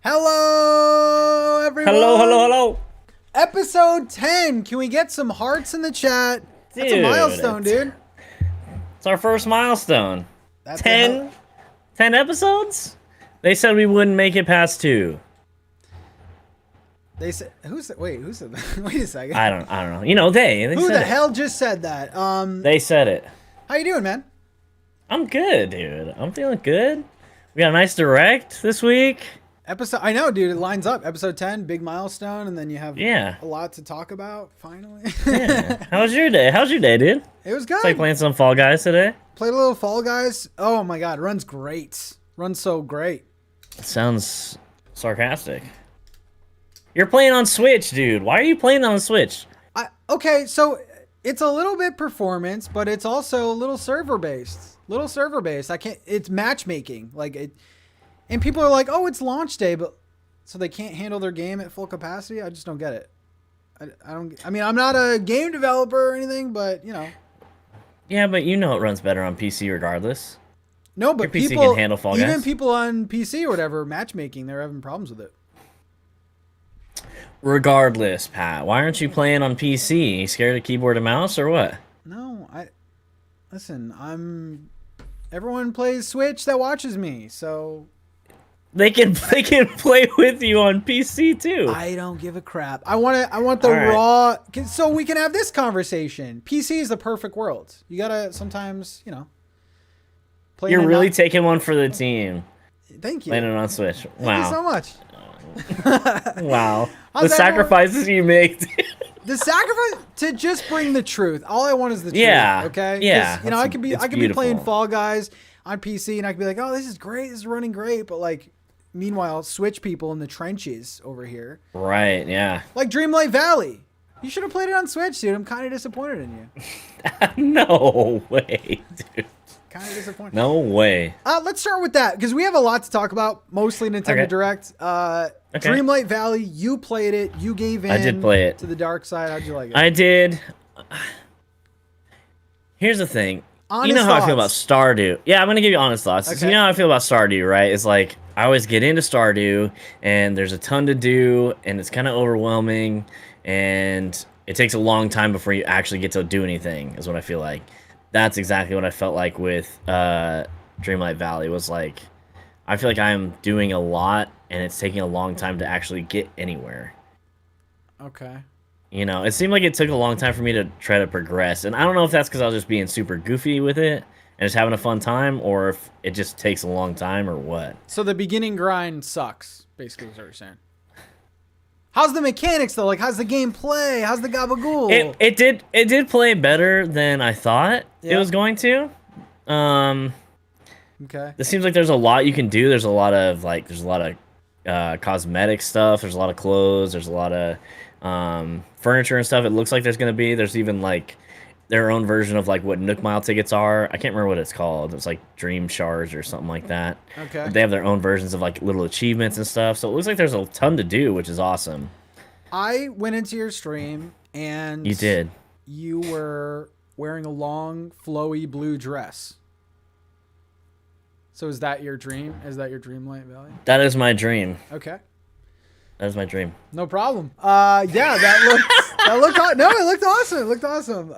Hello, everyone. Hello. Episode 10. Can we get some hearts in the chat? That's a milestone, dude. It's our first milestone. That's 10 episodes? They said we wouldn't make it past 2. They said, who said that? Wait a second. I don't know. You know, they Who said the it. hell just said that? They said it. How you doing, man? I'm good, dude. I'm feeling good. We got a nice direct this week. I know, dude. It lines up. Episode 10, big milestone, and then you have a lot to talk about, finally. Yeah. How was your day? How's your day, dude? It was good. It's like playing some Fall Guys today. Played a little Fall Guys. Oh, my God. Runs great. Runs so great. It sounds sarcastic. You're playing on Switch, dude. Why are you playing on Switch? Okay, so it's a little bit performance, but it's also a little server-based. It's matchmaking. And people are like, oh, it's launch day, but so they can't handle their game at full capacity? I just don't get it. I mean, I'm not a game developer or anything, but, you know. Yeah, but you know it runs better on PC regardless. No, but your PC can handle Fall Guys. Even people on PC or whatever, matchmaking, they're having problems with it. Regardless, Pat, why aren't you playing on PC? You scared of keyboard and mouse or what? No, listen, everyone plays Switch that watches me, so they can play with you on PC too. I don't give a crap. I want the raw, so we can have this conversation. PC is the perfect world. You gotta sometimes, you know. You're really taking one for the team. Thank you. Playing it on Switch. Wow. Thank you so much. Wow. The sacrifices you make. The sacrifice to just bring the truth. All I want is the truth. Yeah. Okay. Yeah. You know, I could be playing Fall Guys on PC, and I could be like, oh, this is great. This is running great. But like, meanwhile, Switch people in the trenches over here. Right. Yeah. Like Dreamland Valley. You should have played it on Switch, dude. I'm kind of disappointed in you. No way, dude. Kind of disappointed. No way. Let's start with that because we have a lot to talk about. Mostly Nintendo Direct. Dreamlight Valley. You played it. You gave in. I did play it to the dark side. How'd you like it? I did. Here's the thing. Honest you know how thoughts. I feel about Stardew. Yeah, I'm gonna give you honest thoughts. Okay. So you know how I feel about Stardew, right? It's like I always get into Stardew, and there's a ton to do, and it's kind of overwhelming, and it takes a long time before you actually get to do anything. Is what I feel like. That's exactly what I felt like with Dreamlight Valley. Was like, I feel like I'm doing a lot, and it's taking a long time to actually get anywhere. Okay. You know, it seemed like it took a long time for me to try to progress, and I don't know if that's because I was just being super goofy with it and just having a fun time, or if it just takes a long time, or what. So the beginning grind sucks, basically, is what you're saying. How's the mechanics though? Like, how's the game play? How's the gabagool? It did play better than I thought it was going to. Okay. It seems like there's a lot you can do. There's a lot of cosmetic stuff. There's a lot of clothes. There's a lot of furniture and stuff. It looks like there's gonna be. There's even like their own version of like what Nook Mile tickets are. I can't remember what it's called. It's like Dream Shards or something like that. Okay. They have their own versions of like little achievements and stuff. So it looks like there's a ton to do, which is awesome. I went into your stream and You did. You were wearing a long, flowy blue dress. So is that your dream? Is that your Dreamlight Valley? That is my dream. Okay. That is my dream. No problem. Yeah, it looked awesome. It looked awesome.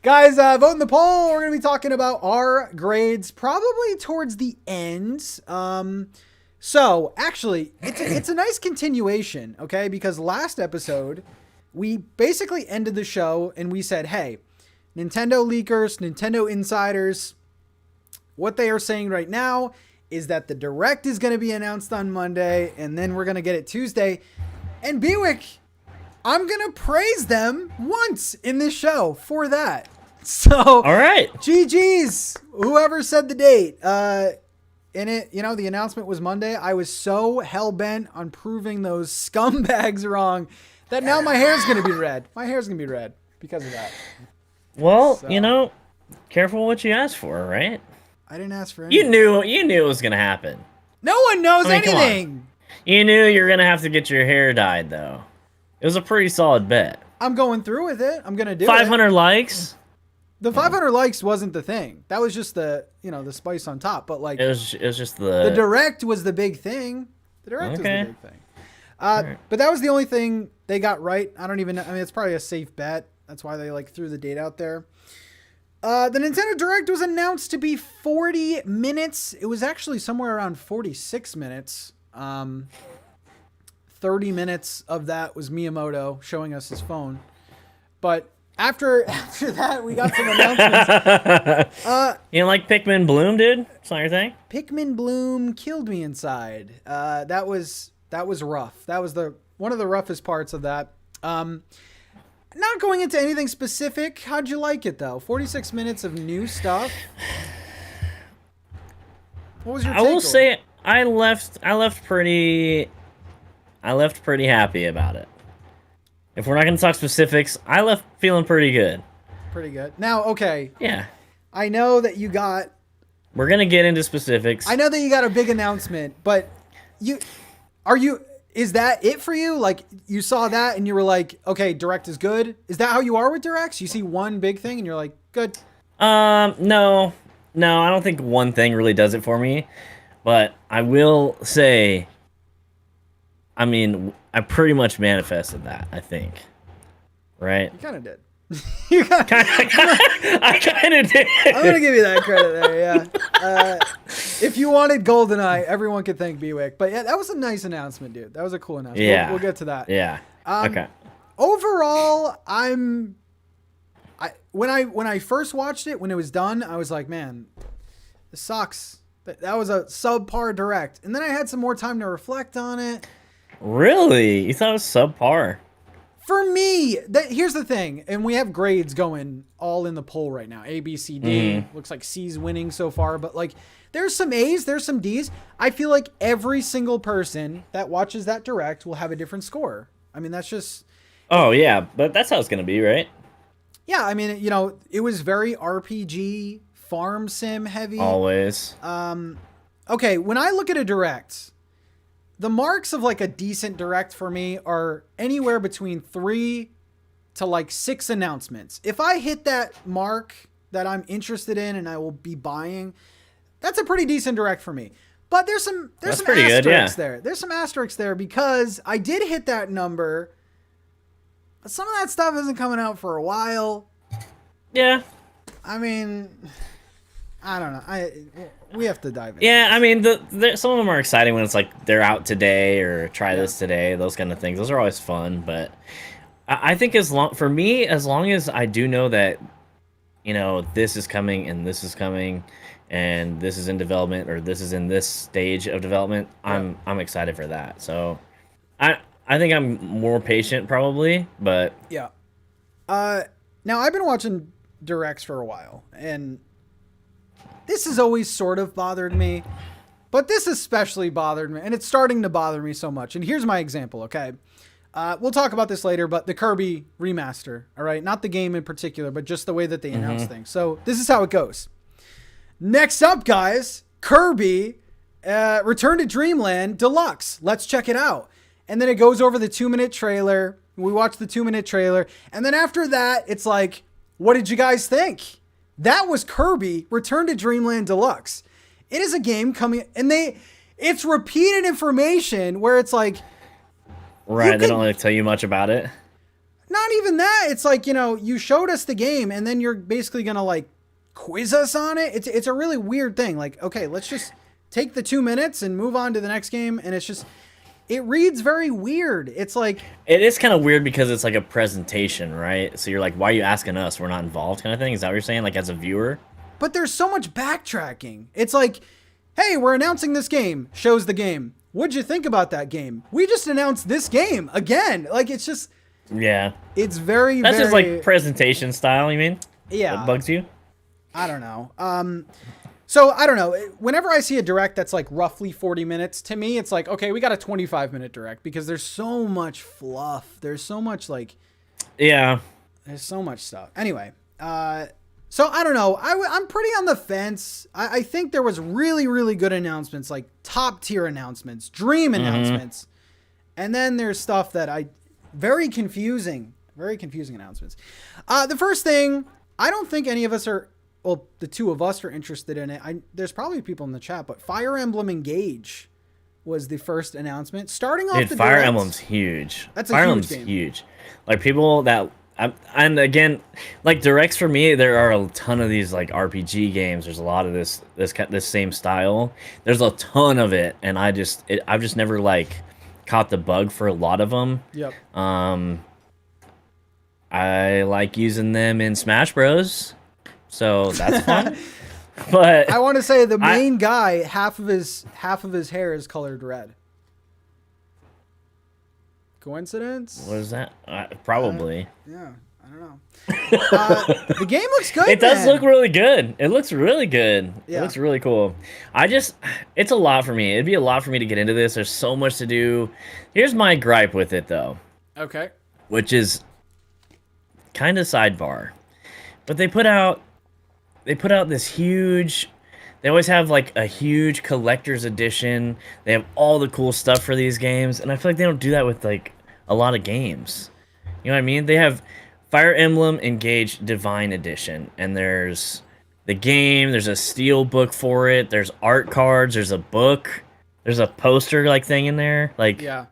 Guys, vote in the poll. We're going to be talking about our grades probably towards the end. So actually, it's a nice continuation, okay? Because last episode, we basically ended the show and we said, hey, Nintendo leakers, Nintendo insiders, what they are saying right now is that the Direct is going to be announced on Monday, and then we're going to get it Tuesday. And Bewick, I'm going to praise them once in this show for that. So, all right. GG's, whoever said the date. In it, you know, the announcement was Monday. I was so hell-bent on proving those scumbags wrong that now my hair's going to be red. My hair's going to be red because of that. Well, you know, careful what you ask for, right? I didn't ask for anything. You knew it was gonna happen. No one knows anything. You knew you were gonna have to get your hair dyed, though. It was a pretty solid bet. I'm going through with it. I'm gonna do 500 likes. The 500 likes wasn't the thing. That was just the, you know, the spice on top. But like, it was just the Direct was the big thing. The Direct was Okay. the big thing. But that was the only thing they got right. I don't even know. I mean, it's probably a safe bet. That's why they like threw the date out there. The Nintendo Direct was announced to be 40 minutes. It was actually somewhere around 46 minutes. 30 minutes of that was Miyamoto showing us his phone. But after that, we got some announcements. You know, like Pikmin Bloom, dude? It's not your thing? Pikmin Bloom killed me inside. That was rough. That was one of the roughest parts of that. Not going into anything specific. How'd you like it though? 46 minutes of new stuff. What was your takeaway? I will say I left pretty happy about it. If we're not going to talk specifics, I left feeling pretty good. Pretty good. Now, okay. Yeah. I know that you got... We're going to get into specifics. I know that you got a big announcement, but is that it for you? Like, you saw that and you were like, okay, Direct is good? Is that how you are with Directs? You see one big thing and you're like, good? No, I don't think one thing really does it for me. But I will say, I mean, I pretty much manifested that, I think. Right? You kind of did. I kind of did. I'm going to give you that credit there, yeah. If you wanted GoldenEye, everyone could thank Bewick. But yeah, that was a nice announcement, dude. That was a cool announcement. Yeah. We'll get to that. Yeah. Okay. Overall, when I first watched it, when it was done, I was like, man, this sucks. That was a subpar Direct. And then I had some more time to reflect on it. Really? You thought it was subpar? For me, here's the thing, and we have grades going all in the poll right now. A, B, C, D. Looks like C's winning so far, but like there's some A's, there's some D's. I feel like every single person that watches that Direct will have a different score. I mean, that's just... Oh, yeah, but that's how it's going to be, right? Yeah, I mean, you know, it was very RPG, farm sim heavy. Always. Okay, when I look at a Direct... The marks of like a decent Direct for me are anywhere between 3 to like 6 announcements. If I hit that mark that I'm interested in and I will be buying, that's a pretty decent Direct for me. But there's some asterisks there. There's some asterisks there because I did hit that number. But some of that stuff isn't coming out for a while. Yeah. I mean, I don't know. We have to dive in. Yeah, I mean, some of them are exciting when it's like they're out today or try this today, those kind of things. Those are always fun, but I think as long as I do know that, you know, this is coming and this is coming and this is in development or this is in this stage of development, I'm excited for that. So I think I'm more patient probably, but yeah. Now I've been watching Directs for a while and this has always sort of bothered me, but this especially bothered me, and it's starting to bother me so much. And here's my example, okay? We'll talk about this later, but the Kirby remaster, all right? Not the game in particular, but just the way that they announce things. So this is how it goes. Next up, guys, Kirby Return to Dreamland Deluxe. Let's check it out. And then it goes over the 2-minute trailer. We watch the 2-minute trailer. And then after that, it's like, what did you guys think? That was Kirby Return to Dreamland Deluxe. It is a game coming, and it's repeated information where it's like, right, they don't really tell you much about it. Not even that. It's like, you know, you showed us the game, and then you're basically gonna like quiz us on it. It's a really weird thing. Like, okay, let's just take the 2 minutes and move on to the next game, and it's just. It reads very weird. It's like... It is kind of weird because it's like a presentation, right? So you're like, why are you asking us? We're not involved kind of thing? Is that what you're saying? Like, as a viewer? But there's so much backtracking. It's like, hey, we're announcing this game. Shows the game. What'd you think about that game? We just announced this game again. Like, it's just... Yeah. It's very, That's just like presentation style, you mean? Yeah. That bugs you? I don't know. So, I don't know. Whenever I see a Direct that's like roughly 40 minutes, to me, it's like, okay, we got a 25-minute Direct because there's so much fluff. There's so much like... Yeah. There's so much stuff. Anyway, so I don't know. I'm pretty on the fence. I think there was really, really good announcements, like top-tier announcements, dream announcements. And then there's stuff that very confusing announcements. The first thing, I don't think any of us are... Well, the two of us are interested in it. There's probably people in the chat, but Fire Emblem Engage was the first announcement. Starting off Dude, the Fire Direct, Emblem's huge. That's a Fire huge Emblem's game. huge. Like people that, and again, like Directs for me, there are a ton of these like RPG games. There's a lot of this same style. There's a ton of it, and I've just never like caught the bug for a lot of them. Yep. I like using them in Smash Bros. So that's fun. But I want to say the main guy, half of his hair is colored red. Coincidence? What is that? Probably. Yeah, I don't know. The game looks good. It does look really good. It looks really good. Yeah. It looks really cool. It's a lot for me. It'd be a lot for me to get into this. There's so much to do. Here's my gripe with it, though. Okay. Which is kind of sidebar. But they put out this huge. They always have like a huge collector's edition. They have all the cool stuff for these games, and I feel like they don't do that with like a lot of games. You know what I mean? They have Fire Emblem Engage Divine Edition, and there's the game, there's a steel book for it, there's art cards, there's a book, there's a poster like thing in there. Like, yeah.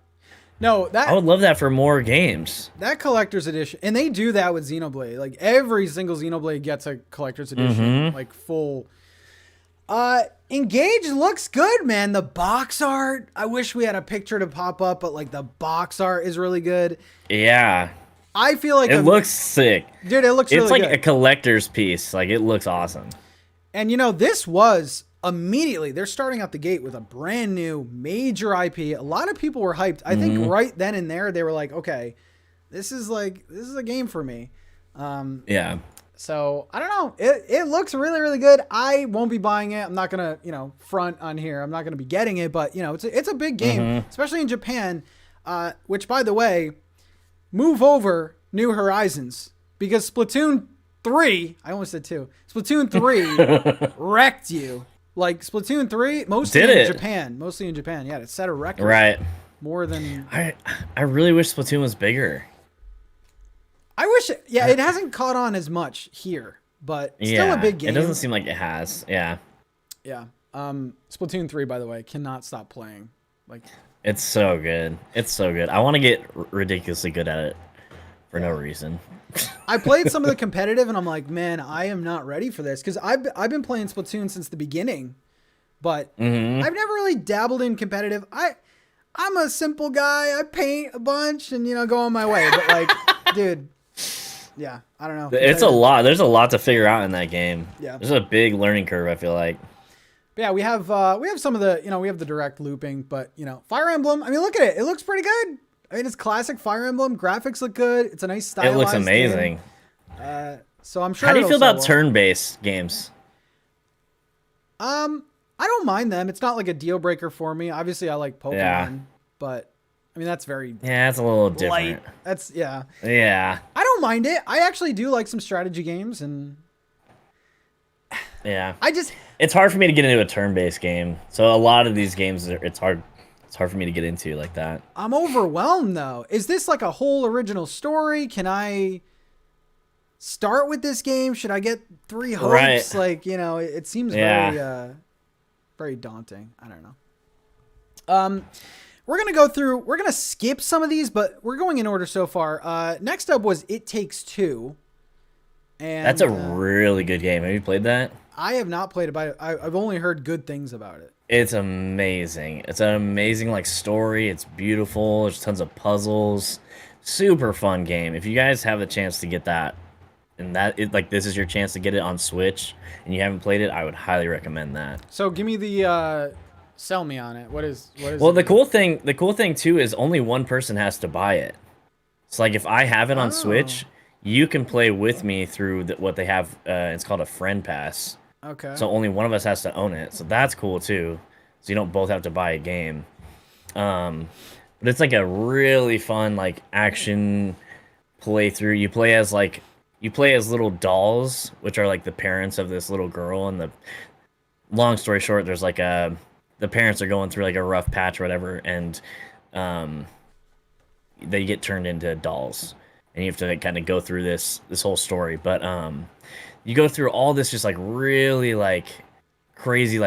No, I would love that for more games. That collector's edition, and they do that with Xenoblade. Like every single Xenoblade gets a collector's edition, like full. Engage looks good, man. The box art, I wish we had a picture to pop up, but like the box art is really good. Yeah. I feel like it looks sick. Dude, it looks really good. It's like a collector's piece. Like, it looks awesome. And you know, this was immediately, they're starting out the gate with a brand new major IP. A lot of people were hyped. I think right then and there, they were like, okay, this is a game for me. Yeah. So I don't know. It looks really, really good. I won't be buying it. I'm not gonna, front on here. I'm not gonna be getting it, but it's a big game, especially in Japan. Which, by the way, move over New Horizons, because Splatoon 3, I almost said 2. Splatoon 3 wrecked you. Like Splatoon 3, mostly in Japan. Yeah, it set a record. Right. More than I really wish Splatoon was bigger. I wish it hasn't caught on as much here, but still a big game. It doesn't seem like it has. Yeah. Yeah. Splatoon 3, by the way, cannot stop playing. Like, it's so good. It's so good. I want to get ridiculously good at it for no reason. I played some of the competitive, and I'm like, man, I am not ready for this, because I've been playing Splatoon since the beginning, but I've never really dabbled in competitive. I'm a simple guy. I paint a bunch and go on my way. But like, dude, yeah, I don't know. It's a lot. There's a lot to figure out in that game. Yeah, there's a big learning curve, I feel like. But yeah, we have some of the we have the direct looping, but Fire Emblem. I mean, look at it. It looks pretty good. I mean, it's classic Fire Emblem. Graphics look good. It's a nice stylized. It looks amazing. So I'm sure. How do you feel about turn-based games? I don't mind them. It's not like a deal breaker for me. Obviously, I like Pokemon, but I mean that's very it's a little different. Light. That's yeah. I don't mind it. I actually do like some strategy games, and it's hard for me to get into a turn-based game. So a lot of these games, it's hard for me to get into like that. I'm overwhelmed though. Is this like a whole original story? Can I start with this game? Should I get 3 hopes? Right. Like, it seems very very daunting. I don't know. We're going to skip some of these, but we're going in order so far. Next up was It Takes Two. And that's a really good game. Have you played that? I have not played it, but I've only heard good things about it. It's amazing. It's an amazing story. It's beautiful. There's tons of puzzles. Super fun game. If you guys have the chance to get that, and this is your chance to get it on Switch, and you haven't played it, I would highly recommend that. So give me the sell me on it. What is Well, the cool thing too is only one person has to buy it. So like if I have it on Switch, you can play with me through what they have. It's called a friend pass. Okay. So only one of us has to own it. So that's cool too. So you don't both have to buy a game. But it's like a really fun action playthrough. You play as little dolls, which are like the parents of this little girl. And long story short, there's the parents are going through a rough patch or whatever, and they get turned into dolls, and you have to kind of go through this whole story. But you go through all this just really crazy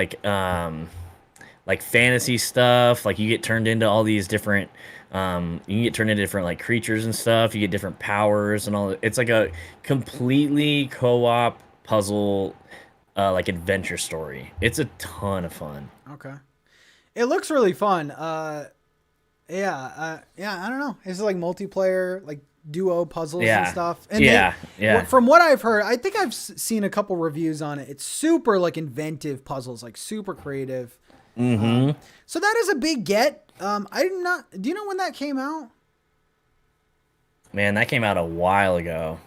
like fantasy stuff. Like you get turned into all these different you can get turned into different like creatures and stuff. You get different powers and all. It's like a completely co-op puzzle like adventure story. It's a ton of fun. Okay. It looks really fun. Yeah, I don't know. It's like multiplayer, like duo puzzles and stuff. And from what I've heard, I think I've seen a couple reviews on it. It's super like inventive puzzles, like super creative. So that is a big get. I'm not. Do you know when that came out? Man, that came out a while ago.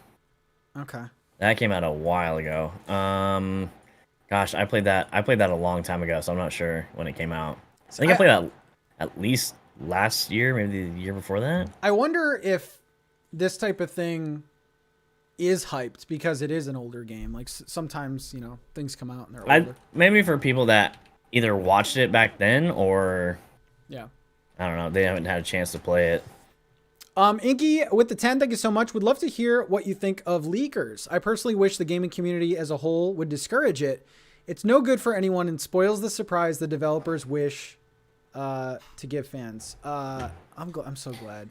Okay. That came out a while ago. Gosh, I played that a long time ago, so I'm not sure when it came out. I think I played that at least last year, maybe the year before that. I wonder if this type of thing is hyped because it is an older game. Like sometimes, you know, things come out and they're older. Maybe for people that either watched it back then or I don't know, they haven't had a chance to play it. Inky with the 10, thank you so much. Would love to hear what you think of leakers. I personally wish the gaming community as a whole would discourage it. It's no good for anyone and spoils the surprise the developers wish to give fans. I'm so glad.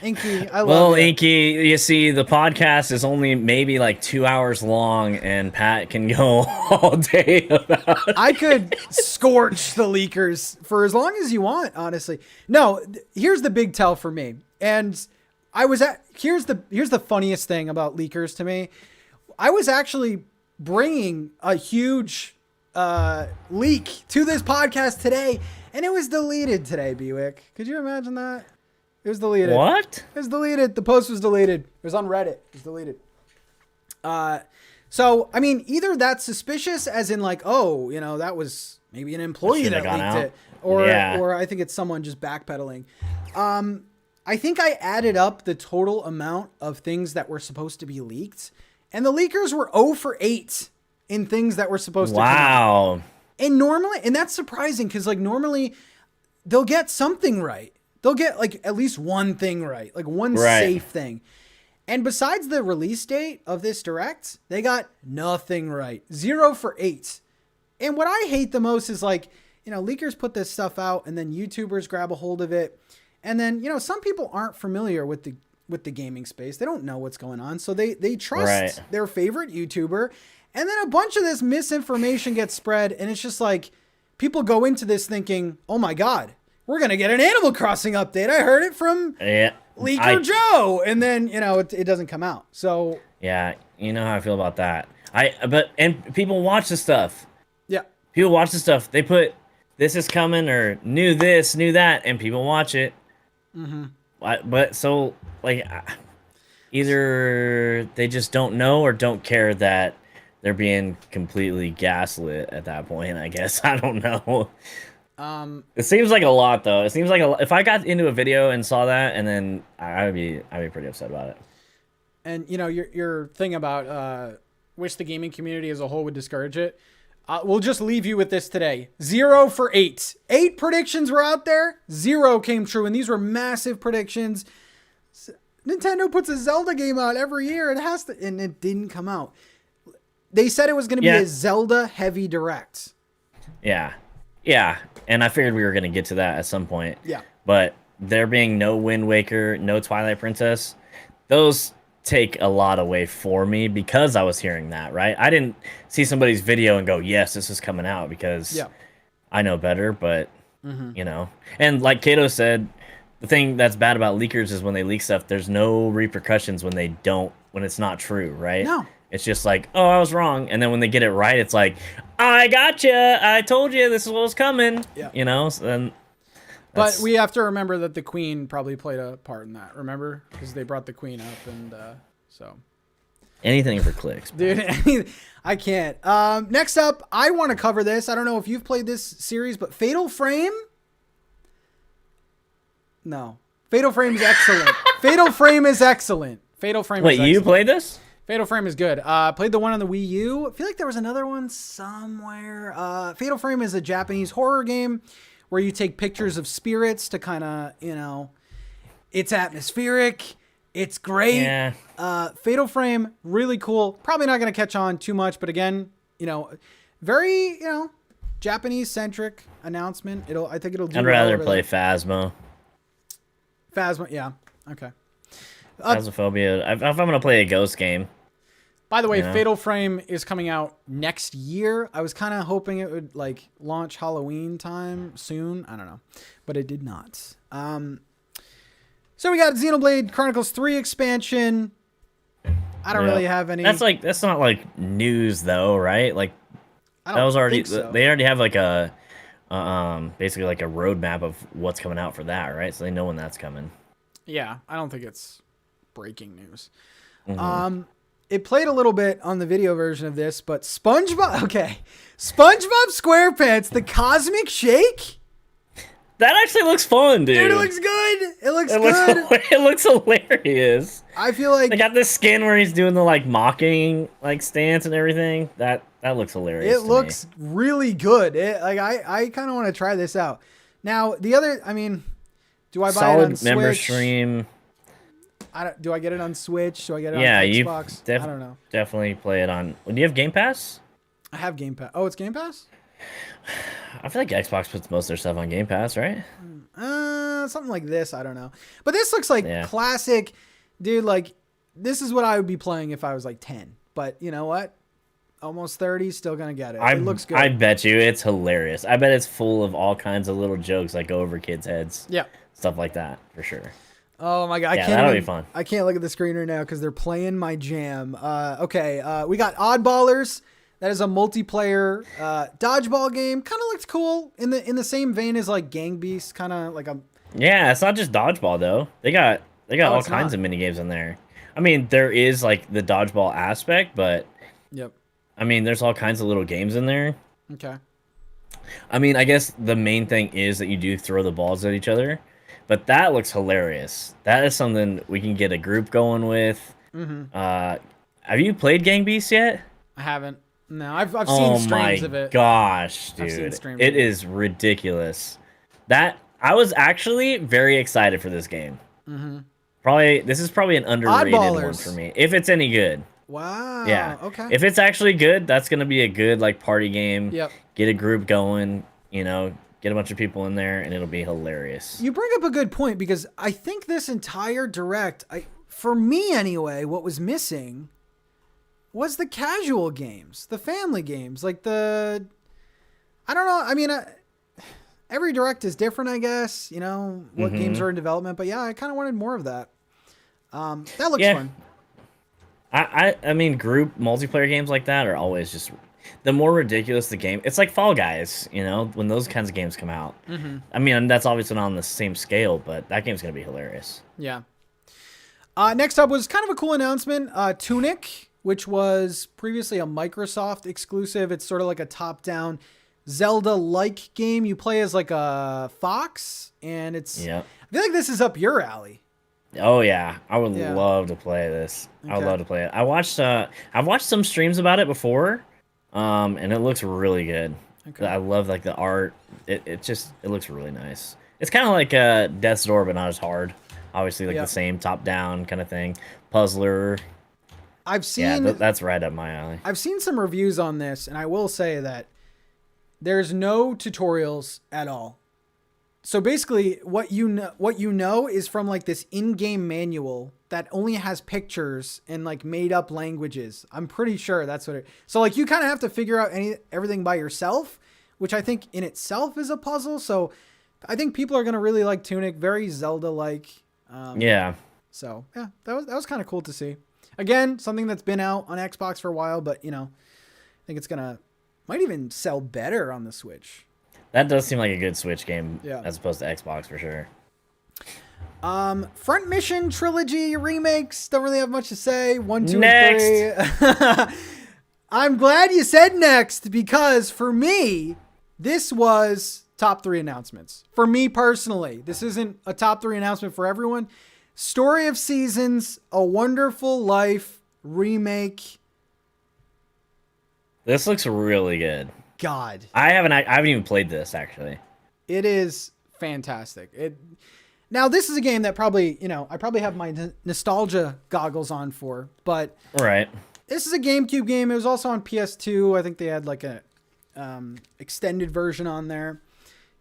Inky, I love it. Well, Inky, you see, the podcast is only maybe like 2 hours long, and Pat can go all day about it. I could scorch the leakers for as long as you want, honestly. No, here's the big tell for me. And here's the funniest thing about leakers to me. I was actually bringing a huge leak to this podcast today, and it was deleted today, Bewick. Could you imagine that? It was deleted. What? It was deleted. The post was deleted. It was on Reddit. It was deleted. So, I mean, either that's suspicious, as in like, oh, you know, that was maybe an employee that leaked it, or I think it's someone just backpedaling. I think I added up the total amount of things that were supposed to be leaked, and the leakers were 0 for 8 in things that were supposed to come out. And that's surprising because like normally they'll get something right. They'll get like at least one thing right, like one safe thing. And besides the release date of this direct, they got nothing right. 0 for 8. And what I hate the most is like, you know, leakers put this stuff out and then YouTubers grab a hold of it. And then, you know, some people aren't familiar with the gaming space. They don't know what's going on. So they trust their favorite YouTuber. And then a bunch of this misinformation gets spread. And it's just like people go into this thinking, oh my God, we're going to get an Animal Crossing update. I heard it from Leaker Joe. And then, you know, it doesn't come out. So yeah, you know how I feel about that. And people watch the stuff. Yeah. People watch the stuff. They put this is coming or knew this, knew that, and people watch it. But so like either they just don't know or don't care that they're being completely gaslit at that point, I guess. I don't know. It seems like a lot though. It seems like if I got into a video and saw that, and then I'd be pretty upset about it. And you know, your thing about wish the gaming community as a whole would discourage it. We'll just leave you with this today. 0 for 8. 8 predictions were out there. 0 came true. And these were massive predictions. Nintendo puts a Zelda game out every year. And it didn't come out. They said it was going to be a Zelda heavy direct. Yeah. Yeah. And I figured we were going to get to that at some point. Yeah. But there being no Wind Waker, no Twilight Princess, those take a lot away for me because I was hearing that, right? I didn't see somebody's video and go, yes, this is coming out because I know better, but you know. And like Kato said, the thing that's bad about leakers is when they leak stuff, there's no repercussions when it's not true, right? No. It's just like, oh, I was wrong. And then when they get it right, it's like, I gotcha. I told you this is what was coming. Yeah. You know? So then but we have to remember that the Queen probably played a part in that, remember? Because they brought the Queen up, and so. Anything for clicks. Dude, I can't. Next up, I want to cover this. I don't know if you've played this series, but Fatal Frame? No. Fatal Frame is excellent. Fatal Frame is excellent. Fatal Frame is excellent. Wait, you played this? Fatal Frame is good. Played the one on the Wii U. I feel like there was another one somewhere. Fatal Frame is a Japanese horror game where you take pictures of spirits to kind of, you know, it's atmospheric. It's great. Yeah. Fatal Frame, really cool. Probably not going to catch on too much, but again, you know, very, you know, Japanese-centric announcement. I think it'll do I'd well rather over play there. Phasmo. Phasmo, yeah. Okay. Phasmophobia. If I'm gonna play a ghost game. By the way, Fatal Frame is coming out next year. I was kind of hoping it would like launch Halloween time soon. I don't know, but it did not. So we got Xenoblade Chronicles 3 expansion. I don't really have any. That's not like news though, right? Like that was already they already have like a basically like a roadmap of what's coming out for that, right? So they know when that's coming. Yeah, I don't think it's breaking news. It played a little bit on the video version of this, but SpongeBob SquarePants, the Cosmic Shake. That actually looks fun, dude. Dude, it looks good. It looks good. It looks hilarious. I feel like they got this skin where he's doing the like mocking like stance and everything. That looks hilarious. It looks really good. I kind of want to try this out. Now the other, I mean, do I buy it on Switch? Member stream. Do I get it on Switch? Do I get it on Xbox? I don't know. Definitely play it on. Do you have Game Pass? I have Game Pass. Oh, it's Game Pass? I feel like Xbox puts most of their stuff on Game Pass, right? Something like this. I don't know. But this looks like classic, dude. Like, this is what I would be playing if I was like 10. But you know what? Almost 30, still gonna get it. It looks good. I bet you it's hilarious. I bet it's full of all kinds of little jokes that go over kids' heads. Yeah. Stuff like that, for sure. Oh my god! That'll be fun. I can't look at the screen right now because they're playing my jam. Okay, we got Oddballers. That is a multiplayer dodgeball game. Kind of looks cool in the same vein as like Gang Beasts. Kind of like a. Yeah, it's not just dodgeball though. They got all kinds of mini games in there. I mean, there is like the dodgeball aspect, but. Yep. I mean, there's all kinds of little games in there. Okay. I mean, I guess the main thing is that you do throw the balls at each other. But that looks hilarious. That is something we can get a group going with. Have you played Gang Beasts yet? I haven't. No, I've seen streams of it. Oh my gosh, dude. It is ridiculous. I was actually very excited for this game. This is probably an underrated one for me. If it's any good. Wow. Yeah. Okay. If it's actually good, that's going to be a good like party game. Yep. Get a group going, get a bunch of people in there, and it'll be hilarious. You bring up a good point because I think this entire Direct, for me anyway, what was missing was the casual games, the family games, like I don't know. I mean, every Direct is different, I guess, what games are in development. But yeah, I kind of wanted more of that. That looks fun. I mean, group multiplayer games like that are always just... The more ridiculous the game, it's like Fall Guys, when those kinds of games come out. I mean, that's obviously not on the same scale, but that game's going to be hilarious. Yeah. Next up was kind of a cool announcement. Tunic, which was previously a Microsoft exclusive. It's sort of like a top-down Zelda-like game. You play as like a fox, and it's... Yeah. I feel like this is up your alley. Oh yeah, I would love to play this. Okay. I would love to play it. I've watched some streams about it before. And it looks really good. Okay. I love like the art. It looks really nice. It's kind of like Death's Door, but not as hard. Obviously, like the same top-down kind of thing. Puzzler. I've seen. That's right up my alley. I've seen some reviews on this, and I will say that there's no tutorials at all. So basically, what you know is from like this in-game manual that only has pictures and like made-up languages. I'm pretty sure that's what it. So like you kind of have to figure out everything by yourself, which I think in itself is a puzzle. So I think people are gonna really like Tunic, very Zelda-like. Yeah. So yeah, that was kind of cool to see. Again, something that's been out on Xbox for a while, but I think it's might even sell better on the Switch. That does seem like a good Switch game as opposed to Xbox for sure. Front Mission Trilogy remakes. Don't really have much to say. 1, 2, next. and 3. I'm glad you said next because for me, this was top 3 announcements. For me personally, this isn't a top 3 announcement for everyone. Story of Seasons, A Wonderful Life remake. This looks really good. God, I haven't even played this actually. It is fantastic. Now this is a game that probably, I probably have my nostalgia goggles on for, but right. This is a GameCube game. It was also on PS2. I think they had like a extended version on there.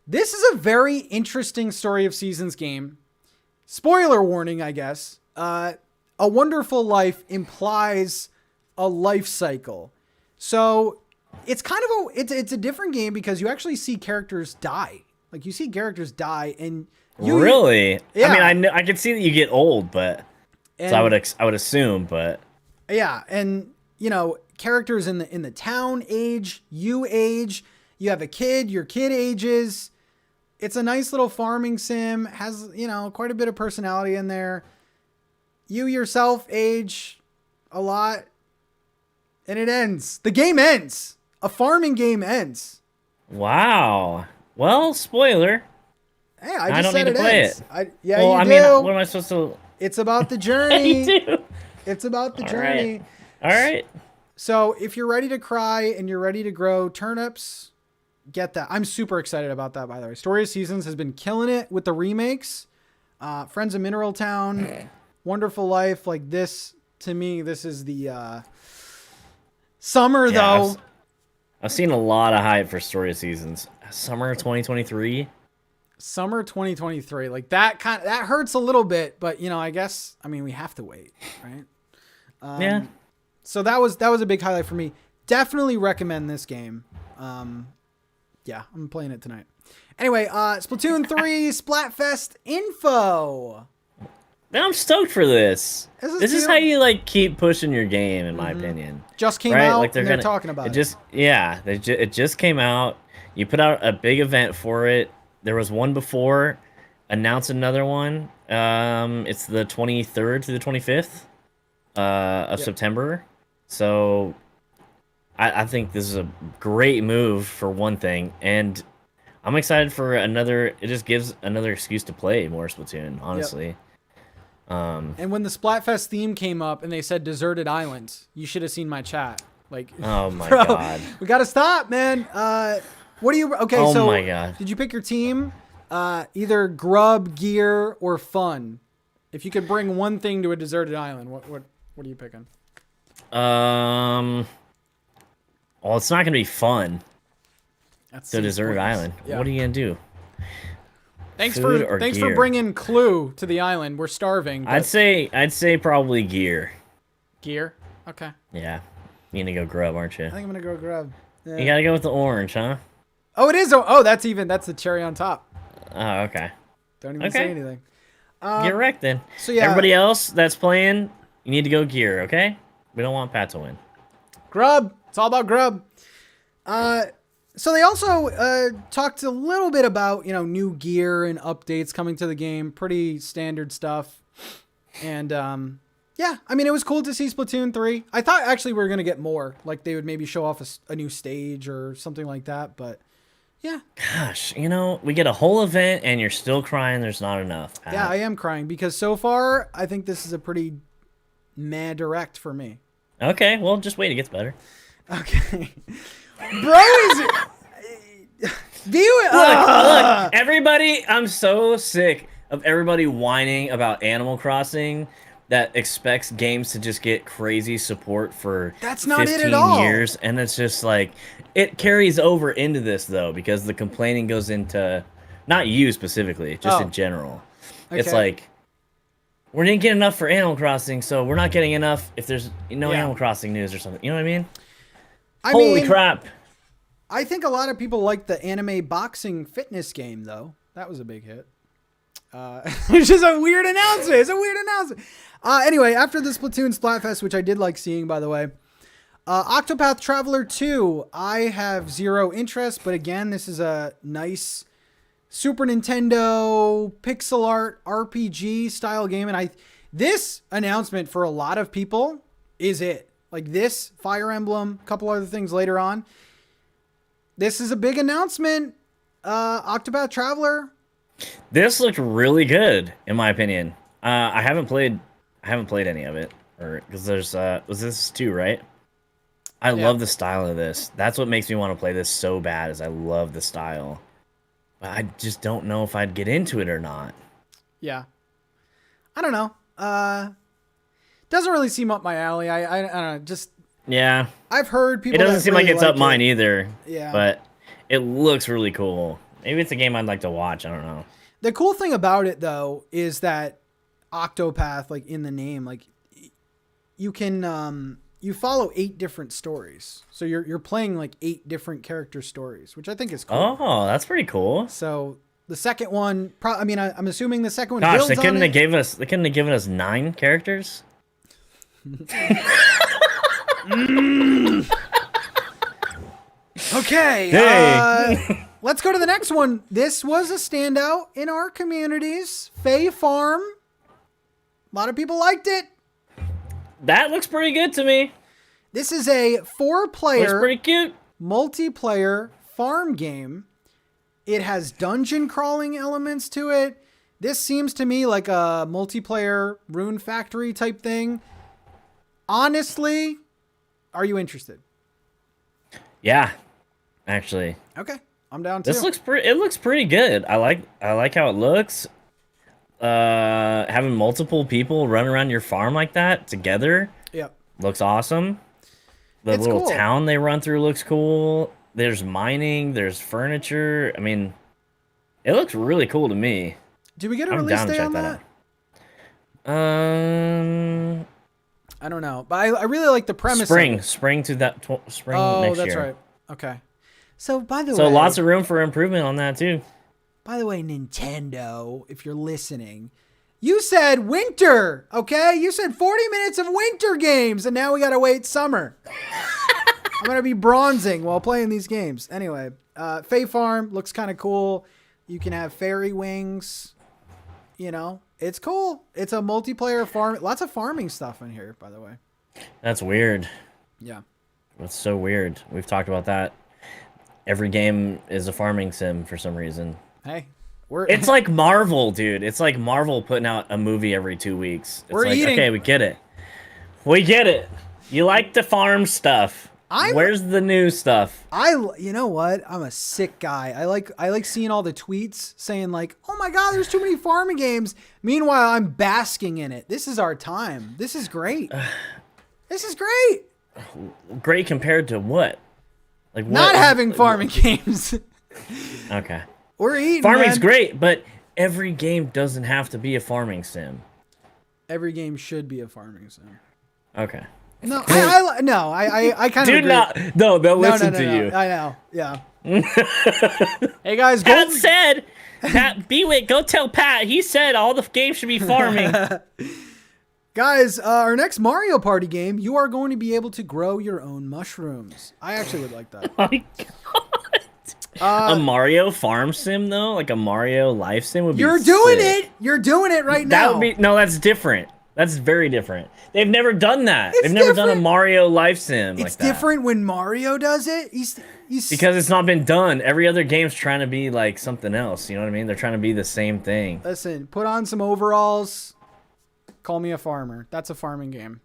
This is a very interesting Story of Seasons game. Spoiler warning, I guess. A Wonderful Life implies a life cycle. So it's kind of it's a different game because you actually see characters die. Like you see characters die and really? Yeah. I mean, I can see that you get old, but so I would assume, but yeah, and you know, characters in the town age, you age, you have a kid, your kid ages. It's a nice little farming sim, has, you know, quite a bit of personality in there. You yourself age a lot, and it ends. The game ends. A farming game ends. Wow. Well, spoiler. Hey, I just don't said need to it play ends. it. Yeah, well, you I do. mean, what am I supposed to? It's about the journey. You do. It's about the All journey. Right. All right. So if you're ready to cry and you're ready to grow turnips, get that. I'm super excited about that, by the way. Story of Seasons has been killing it with the remakes. Friends of Mineral Town, Wonderful Life. Like this, to me, this is the summer, though. I've seen a lot of hype for Story of Seasons. Summer 2023. Summer 2023. Like that hurts a little bit, but you know, I guess, I mean, we have to wait, right? Yeah. So that was a big highlight for me. Definitely recommend this game. Yeah, I'm playing it tonight. Anyway, Splatoon 3 Splatfest info. I'm stoked for this. This is how you like keep pushing your game, in my opinion. Just came out, like and they're talking about it. It just came out. You put out a big event for it. There was one before. Announce another one. It's the 23rd to the 25th of September. So I think this is a great move for one thing, and I'm excited for another. It just gives another excuse to play more Splatoon, honestly. Yep. And when the Splatfest theme came up and they said deserted island, you should have seen my chat. Like, oh my bro, god, we gotta stop, man. What do you? Okay, oh so my god, did you pick your team? Either grub, gear, or fun. If you could bring one thing to a deserted island, what are you picking? Well, it's not gonna be fun. That's The deserted island. Yeah. What are you gonna do? Thanks Food for or gear? bringing Clue to the island. We're starving. I'd say probably gear. Gear. Okay. Yeah, you gonna go grub, aren't you? I think I'm gonna go grub. Yeah. You gotta go with the orange, huh? Oh, it is. Oh, that's the cherry on top. Oh, okay. Don't even say anything. Get wrecked then. So yeah, everybody else that's playing, you need to go gear, okay? We don't want Pat to win. Grub. It's all about grub. So they also talked a little bit about, you know, new gear and updates coming to the game. Pretty standard stuff. And yeah, I mean, it was cool to see Splatoon 3. I thought actually we were going to get more. Like they would maybe show off a new stage or something like that. But yeah. Gosh, you know, we get a whole event and you're still crying there's not enough, Pat. Yeah, I am crying because so far I think this is a pretty mad direct for me. Okay, well, just wait. It gets better. Okay. Bro, is it... Look, everybody, I'm so sick of everybody whining about Animal Crossing that expects games to just get crazy support for That's not 15 it at all. years. And it's just like, it carries over into this, though, because the complaining goes into, not you specifically, just in general. Okay. It's like, we didn't get enough for Animal Crossing, so we're not getting enough if there's no Animal Crossing news or something. You know what I mean? Holy crap. I think a lot of people like the anime boxing fitness game, though. That was a big hit. It's just a weird announcement. It's a weird announcement. Anyway, after the Splatoon Splatfest, which I did like seeing, by the way, Octopath Traveler 2, I have zero interest, but again, this is a nice Super Nintendo pixel art RPG style game, and this announcement for a lot of people is it. Like this, Fire Emblem, a couple other things later on. This is a big announcement. Octopath Traveler. This looked really good, in my opinion. I haven't played any of it, or because there's was this 2, right? I love the style of this. That's what makes me want to play this so bad. Is I love the style, but I just don't know if I'd get into it or not. Yeah, I don't know. Doesn't really seem up my alley. I don't know. Just Yeah. I've heard people. It doesn't that seem really like it's up mine either. Yeah. But it looks really cool. Maybe it's a game I'd like to watch. I don't know. The cool thing about it though is that Octopath, like in the name, like you can you follow 8 different stories. So you're playing like 8 different character stories, which I think is cool. Oh, that's pretty cool. So the second one, I mean, I'm assuming the second one. Gosh, builds they couldn't on have it. given us. They couldn't have given us 9 characters. Okay. Hey. Let's go to the next one. This was a standout in our communities. Fae Farm. A lot of people liked it. That looks pretty good to me. This is a 4-player Looks pretty cute. multiplayer farm game. It has dungeon crawling elements to it. This seems to me like a multiplayer Rune Factory type thing. Honestly, are you interested? Yeah, actually. Okay, I'm down too. This looks pretty. It looks pretty good. I like how it looks. Having multiple people run around your farm like that together. Yep. Looks awesome. The It's little cool. town they run through looks cool. There's mining. There's furniture. I mean, it looks really cool to me. Do we get a I'm release down to date check on that that? out. I don't know, but I really like the premise. Spring Of it. to that spring Oh, next that's year. right. Okay. So by the way, So lots of room for improvement on that too. by the way, Nintendo, if you're listening, you said winter, okay? You said 40 minutes of winter games, and now we gotta wait summer. I'm gonna be bronzing while playing these games. Anyway, Fae Farm looks kind of cool. You can have fairy wings. You know, it's cool. It's a multiplayer farm. Lots of farming stuff in here, by the way. That's weird. Yeah. That's so weird. We've talked about that. Every game is a farming sim for some reason. Hey, we're It's like Marvel, dude. It's like Marvel putting out a movie every 2 weeks. It's We're like, eating. okay, we get it. We get it. You like the farm stuff. Where's the new stuff? you know what? I'm a sick guy. I like seeing all the tweets saying like, "Oh my God, there's too many farming games." Meanwhile, I'm basking in it. This is our time. This is great. This is great. Great compared to what? Like what? Not having farming games. Okay. We're eating. Farming's man. great, but every game doesn't have to be a farming sim. Every game should be a farming sim. Okay. No, I kind of Do agree. not. No, they'll listen no, to you. I know. Yeah. Hey guys, Pat go. said, Pat Bewit, go tell Pat. He said all the games should be farming. Guys, our next Mario Party game, you are going to be able to grow your own mushrooms. I actually would like that. My God. A Mario farm sim though, like a Mario life sim would be. You're doing sick. it. You're doing it right That now. would be no. That's different. That's very different. They've never done that. It's They've never done a different. Mario life sim It's like that. different when Mario does it. He's Because it's not been done. Every other game's trying to be like something else. You know what I mean? They're trying to be the same thing. Listen, put on some overalls. Call me a farmer. That's a farming game.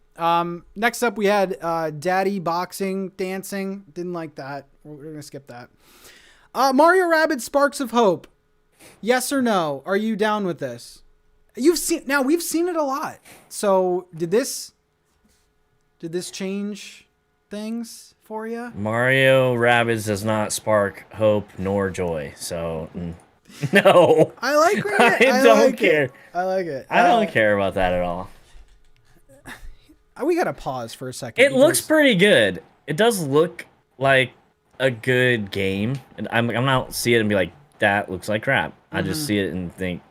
Next up, we had Daddy Boxing Dancing. Didn't like that. We're gonna skip that. Mario Rabbids Sparks of Hope. Yes or no? Are you down with this? We've seen it a lot. So did this change things for you? Mario Rabbids does not spark hope nor joy. So no. I like it. I don't care. I like it. I don't care about that at all. We gotta pause for a second. It looks because- pretty good. It does look like a good game. And I'm not see it and be like, that looks like crap. I just see it and think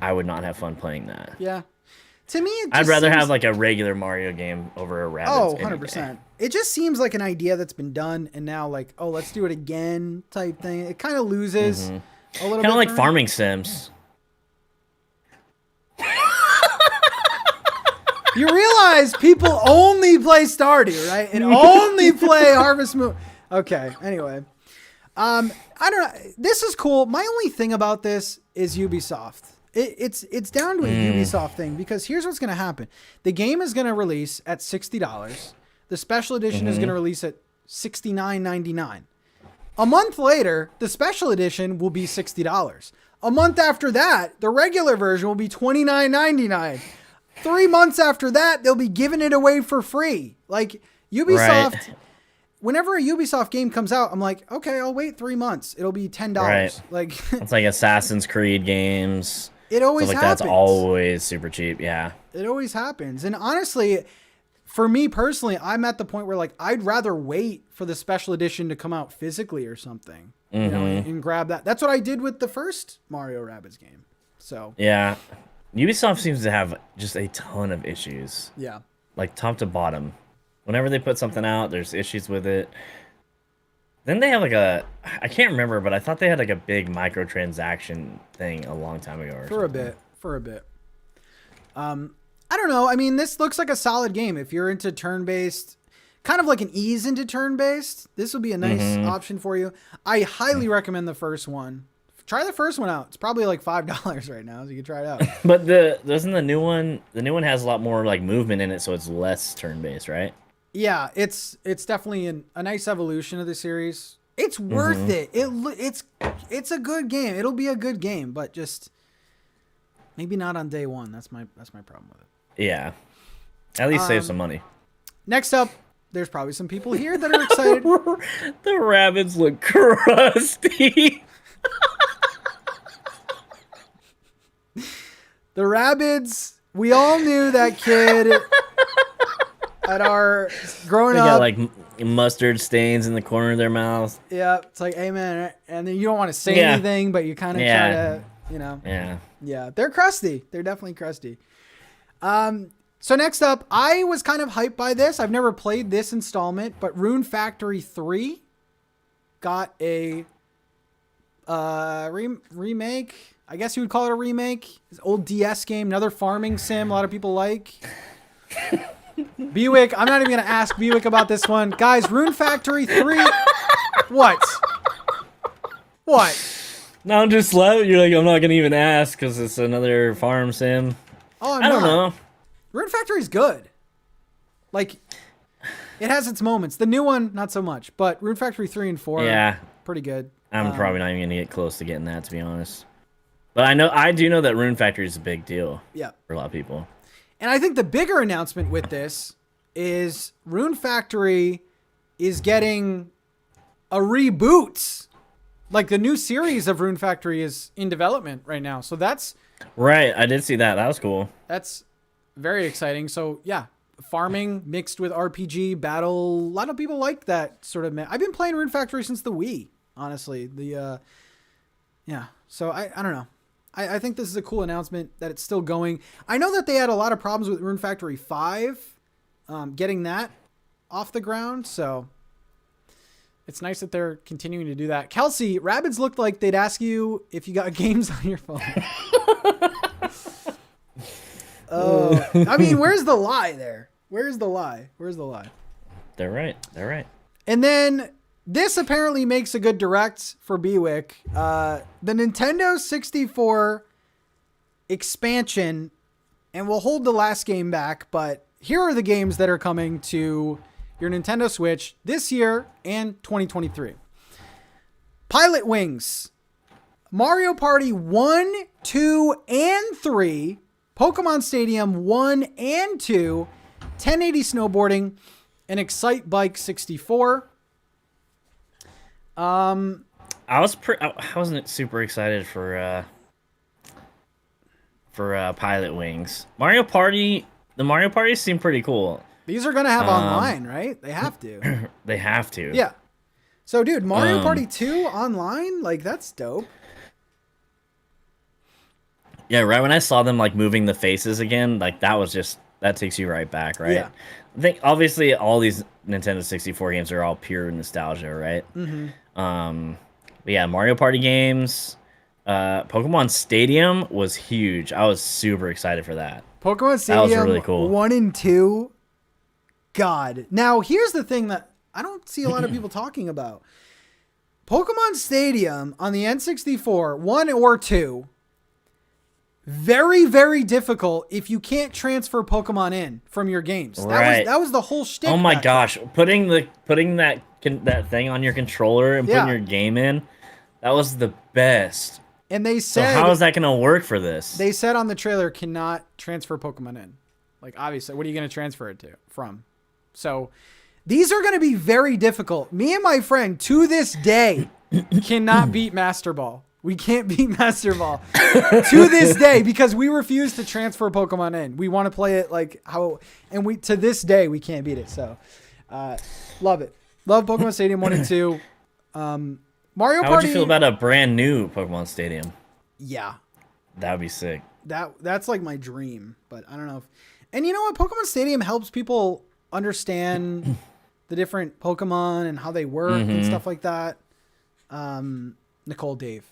I would not have fun playing that. Yeah. To me, it just I'd rather seems- have like a regular Mario game over a Rabbids. Oh, any 100%. It just seems like an idea that's been done and now like, oh, let's do it again type thing. It kind of loses a little bit. Kind of like for me. farming sims. You realize people only play Stardew, right? And only play Harvest Moon. Okay, anyway. I don't know. This is cool. My only thing about this is Ubisoft. It's down to a Ubisoft thing because here's what's going to happen. The game is going to release at $60. The special edition is going to release at $69.99. A month later, the special edition will be $60. A month after that, the regular version will be $29.99. 3 months after that, they'll be giving it away for free. Like, Ubisoft, Right. whenever a Ubisoft game comes out, I'm like, okay, I'll wait 3 months. It'll be $10. Right. Like, It's like Assassin's Creed games. it always Stuff like happens. that's always super cheap. Yeah. It always happens. And honestly, for me personally, I'm at the point where like I'd rather wait for the special edition to come out physically or something, you know, and grab that. That's what I did with the first Mario Rabbids game. So Yeah. Ubisoft seems to have just a ton of issues. yeah. Like top to bottom. Whenever they put something out, there's issues with it. Then they have like I can't remember, but I thought they had like a big microtransaction thing a long time ago. For a bit. I don't know. I mean, this looks like a solid game. If you're into turn-based, kind of like an ease into turn-based, this will be a nice option for you. I highly recommend the first one. Try the first one out. It's probably like $5 right now, so you can try it out. But doesn't the new one has a lot more like movement in it, so it's less turn-based, right? Yeah, it's definitely a nice evolution of the series. It's worth it. It's a good game. It'll be a good game, but just maybe not on day one. That's my problem with it. Yeah. At least save some money. Next up, there's probably some people here that are excited. The rabbits look crusty. The Rabbids, we all knew that kid at our growing They up. got like mustard stains in the corner of their mouth. Yeah, it's like, amen. And then you don't want to say Yeah. anything, but you kind of try to, you know. Yeah. Yeah, they're crusty. They're definitely crusty. So next up, I was kind of hyped by this. I've never played this installment, but Rune Factory 3 got a remake. I guess you would call it a remake. This old DS game, another farming sim a lot of people like. Bewick, I'm not even going to ask Bewick about this one. Guys, Rune Factory 3. What? No, I'm just slow. You're like, I'm not gonna even ask because it's another farm sim. Oh, I don't know. Rune Factory's good. Like, it has its moments. The new one, not so much. But Rune Factory 3 and 4, Yeah, pretty good. I'm probably not even gonna get close to getting that, to be honest. But I do know that Rune Factory is a big deal. Yeah. For a lot of people. And I think the bigger announcement with this is Rune Factory is getting a reboot. Like, the new series of Rune Factory is in development right now. So that's Right, I did see that. That was cool. That's very exciting. So yeah, farming mixed with RPG battle. A lot of people like that sort of. I've been playing Rune Factory since the Wii. Honestly, yeah. So I don't know. I think this is a cool announcement that it's still going. I know that they had a lot of problems with Rune Factory 5, getting that off the ground. So it's nice that they're continuing to do that. Kelsey, Rabbids looked like they'd ask you if you got games on your phone. Oh, I mean, where's the lie there? Where's the lie? They're right. And then this apparently makes a good direct for Bewick. The Nintendo 64 expansion, and we'll hold the last game back, but here are the games that are coming to your Nintendo Switch this year and 2023. Pilot Wings, Mario Party 1, 2, and 3, Pokemon Stadium 1 and 2, 1080 Snowboarding, and Excite Bike 64. I wasn't super excited for Pilot Wings. The Mario Parties seem pretty cool. These are going to have online, right? They have to. They have to. Yeah. So, dude, Mario Party 2 online? Like, that's dope. Yeah, right when I saw them like moving the faces again, like that takes you right back, right? Yeah. I think obviously all these Nintendo 64 games are all pure nostalgia, right? Mm-hmm. But yeah, Mario Party games, Pokemon Stadium was huge. I was super excited for that. Pokemon Stadium That was really cool. 1 and 2. God. Now, here's the thing that I don't see a lot of people talking about. Pokemon Stadium on the N64, 1 or 2, very, very difficult if you can't transfer Pokemon in from your games. Right. That was the whole shtick. Oh my back gosh, putting that thing on your controller and putting your game in, that was the best. And they So said, how is that going to work for this? they said on the trailer, cannot transfer Pokemon in. Like, obviously, what are you going to transfer it from? So These are going to be very difficult. Me and my friend, to this day, cannot beat Master Ball. We can't beat Master Ball to this day because we refuse to transfer Pokemon in. We want to play it like how, and we to this day we can't beat it. So, love it. Love Pokemon Stadium 1 and 2. Mario Party. How would you feel about a brand new Pokemon Stadium? Yeah, that would be sick. That's like my dream, but I don't know. And you know what? Pokemon Stadium helps people understand the different Pokemon and how they work and stuff like that. Nicole Dave.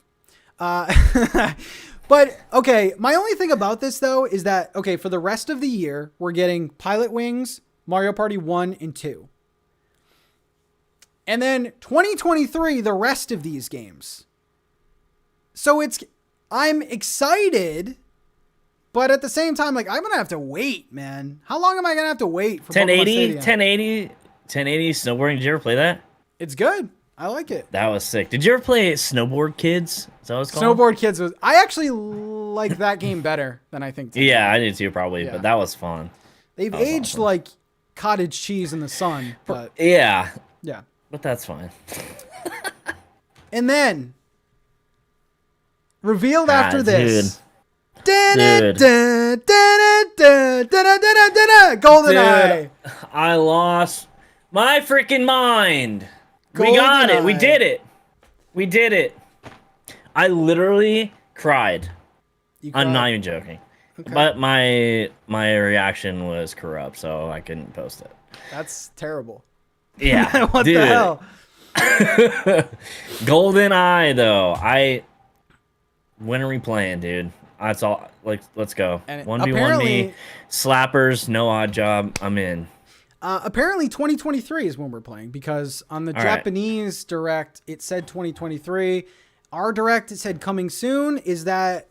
But okay, my only thing about this though is that, okay, for the rest of the year, we're getting Pilot Wings, Mario Party 1 and 2. And then 2023, the rest of these games. So I'm excited, but at the same time, like, I'm going to have to wait, man. How long am I going to have to wait for 1080 snowboarding? Did you ever play that? It's good. I like it. That was sick. Did you ever play Snowboard Kids? Is that what it's called? Snowboard Kids was... I actually like that game better than I think. Yeah, I did too, probably, but that was fun. They've aged awesome. Like cottage cheese in the sun, but... Yeah. Yeah. But that's fine. And then... revealed after this... Dude. GoldenEye. I lost my freaking mind. Golden we got it. Eye. We did it. We did it. I literally cried. I'm not even joking. Okay. But my reaction was corrupt, so I couldn't post it. That's terrible. Yeah. What dude. the hell? GoldenEye though. When are we playing, dude? That's all. Like, let's go. 1v1 me. Slappers, no odd job. I'm in. Apparently 2023 is when we're playing because on the Japanese direct, it said 2023. Our direct, it said coming soon. Was that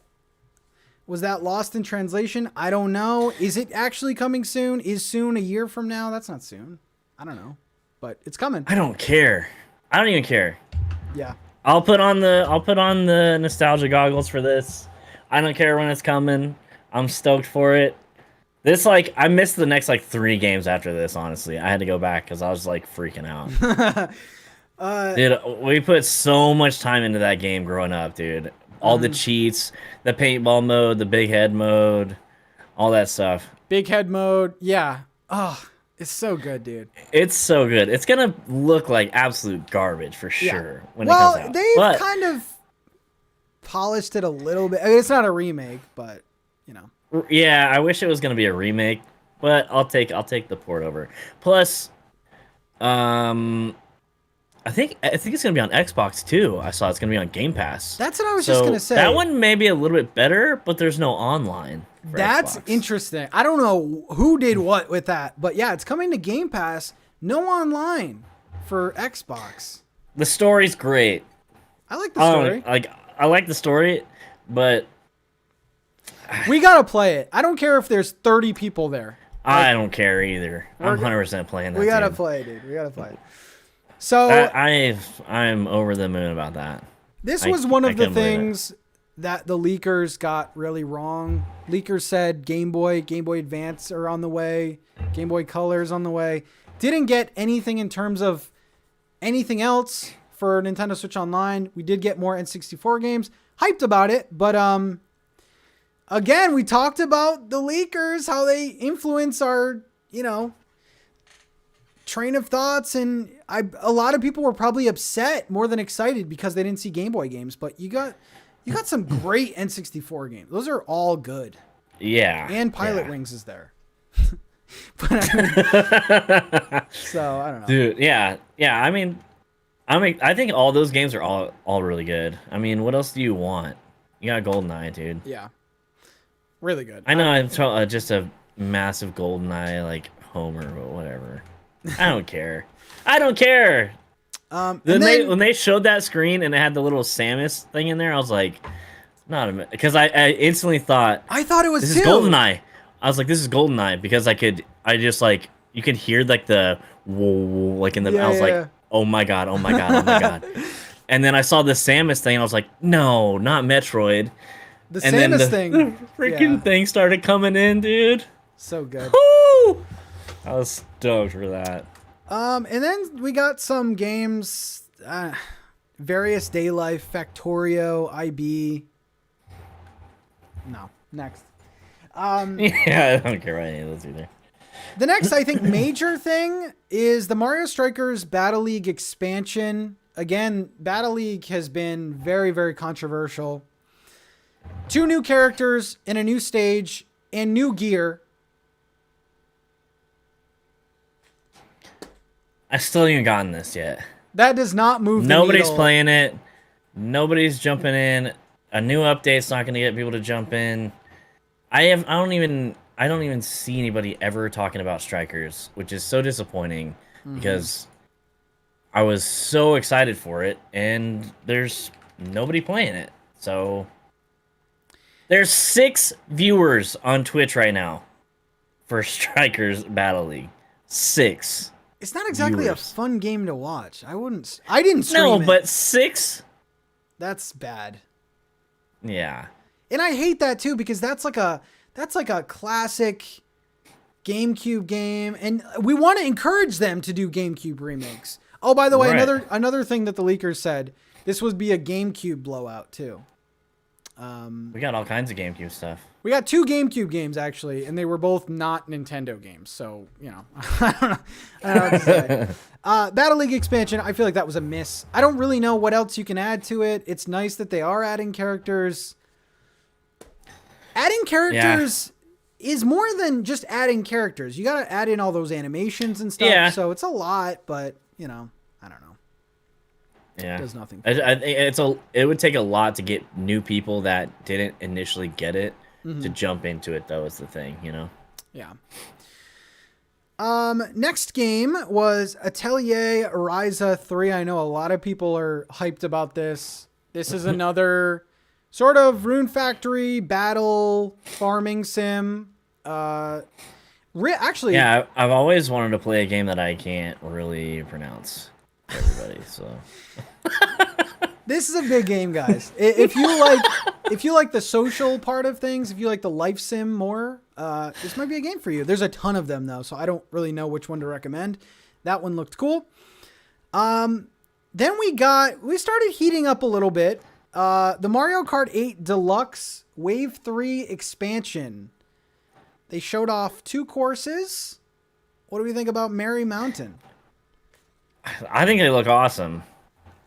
lost in translation? I don't know. Is it actually coming soon? Is soon a year from now? That's not soon. I don't know, but it's coming. I don't care. I don't even care. Yeah. I'll put on the nostalgia goggles for this. I don't care when it's coming. I'm stoked for it. This, like, I missed the next, like, 3 games after this, honestly. I had to go back because I was, like, freaking out. Dude, we put so much time into that game growing up, dude. All the cheats, the paintball mode, the big head mode, all that stuff. Big head mode, yeah. Oh, it's so good, dude. It's so good. It's going to look like absolute garbage for sure when it comes out. They've kind of polished it a little bit. I mean, it's not a remake, but, you know. Yeah, I wish it was gonna be a remake, but I'll take the port over. Plus, I think it's gonna be on Xbox too. I saw it's gonna be on Game Pass. That's what I was just gonna say. That one may be a little bit better, but there's no online. That's Xbox. Interesting. I don't know who did what with that, but yeah, it's coming to Game Pass. No online for Xbox. The story's great. I like the story. I like the story, but. We gotta play it. I don't care if there's 30 people there. I don't care either. I'm 100% playing that. We gotta play, dude. We gotta play it. So I'm over the moon about that. This was one of the things that the leakers got really wrong. Leakers said Game Boy Advance are on the way, Game Boy Color's on the way. Didn't get anything in terms of anything else for Nintendo Switch Online. We did get more N64 games. Hyped about it, but again, we talked about the leakers, how they influence our, train of thoughts, and a lot of people were probably upset more than excited because they didn't see Game Boy games. But you got some great N64 games. Those are all good. Yeah. And Pilot Wings is there. But so I don't know, dude. Yeah. I mean, I think all those games are all really good. I mean, what else do you want? You got GoldenEye, dude. Yeah. Really good. I know I'm just a massive GoldenEye like homer, but whatever. I don't care. I don't care. When they showed that screen and it had the little Samus thing in there, I was like, because I instantly thought it was this is GoldenEye. I was like, this is GoldenEye because you could hear like the whoa, like in the. I was like, oh my god. And then I saw the Samus thing, and I was like, no, not Metroid. The Samus thing. The freaking thing started coming in, dude. So good. Woo! I was stoked for that. And then we got some games, Various Day Life, Factorio, IB. No, next. Yeah, I don't care about any of those either. The next, I think, major thing is the Mario Strikers Battle League expansion. Again, Battle League has been very, very controversial. 2 new characters in a new stage and new gear. I still haven't gotten this yet. That does not move the Nobody's needle. playing it. Nobody's jumping in. A new update's not going to get people to jump in. I don't even see anybody ever talking about Strikers, which is so disappointing because I was so excited for it and there's nobody playing it. So there's 6 viewers on Twitch right now for Strikers Battle League. 6. It's not exactly viewers. a fun game to watch. I didn't stream No, it. but 6? That's bad. Yeah. And I hate that too because that's like a classic GameCube game, and we want to encourage them to do GameCube remakes. Oh, by the way, Right. another thing that the leakers said, this would be a GameCube blowout too. We got all kinds of GameCube stuff. We got 2 GameCube games actually, and they were both not Nintendo games. So, you know, I don't know what to say. Battle League expansion, I feel like that was a miss. I don't really know what else you can add to it. It's nice that they are adding characters. Adding characters is more than just adding characters. You got to add in all those animations and stuff. Yeah. So it's a lot, but, you know, I don't know. Yeah, Does nothing. I think it would take a lot to get new people that didn't initially get it to jump into it, though, is the thing, you know? Yeah. Next game was Atelier Ryza 3. I know a lot of people are hyped about this. This is another sort of Rune Factory battle farming sim. Actually, Yeah, I've always wanted to play a game that I can't really pronounce for everybody, so... this is a big game, guys. If you like the social part of things, if you like the life sim more, this might be a game for you. There's a ton of them though, so I don't really know which one to recommend. That one looked cool. Then we started heating up a little bit. The Mario Kart 8 Deluxe Wave 3 expansion. They showed off 2 courses. What do we think about Merry Mountain? I think they look awesome.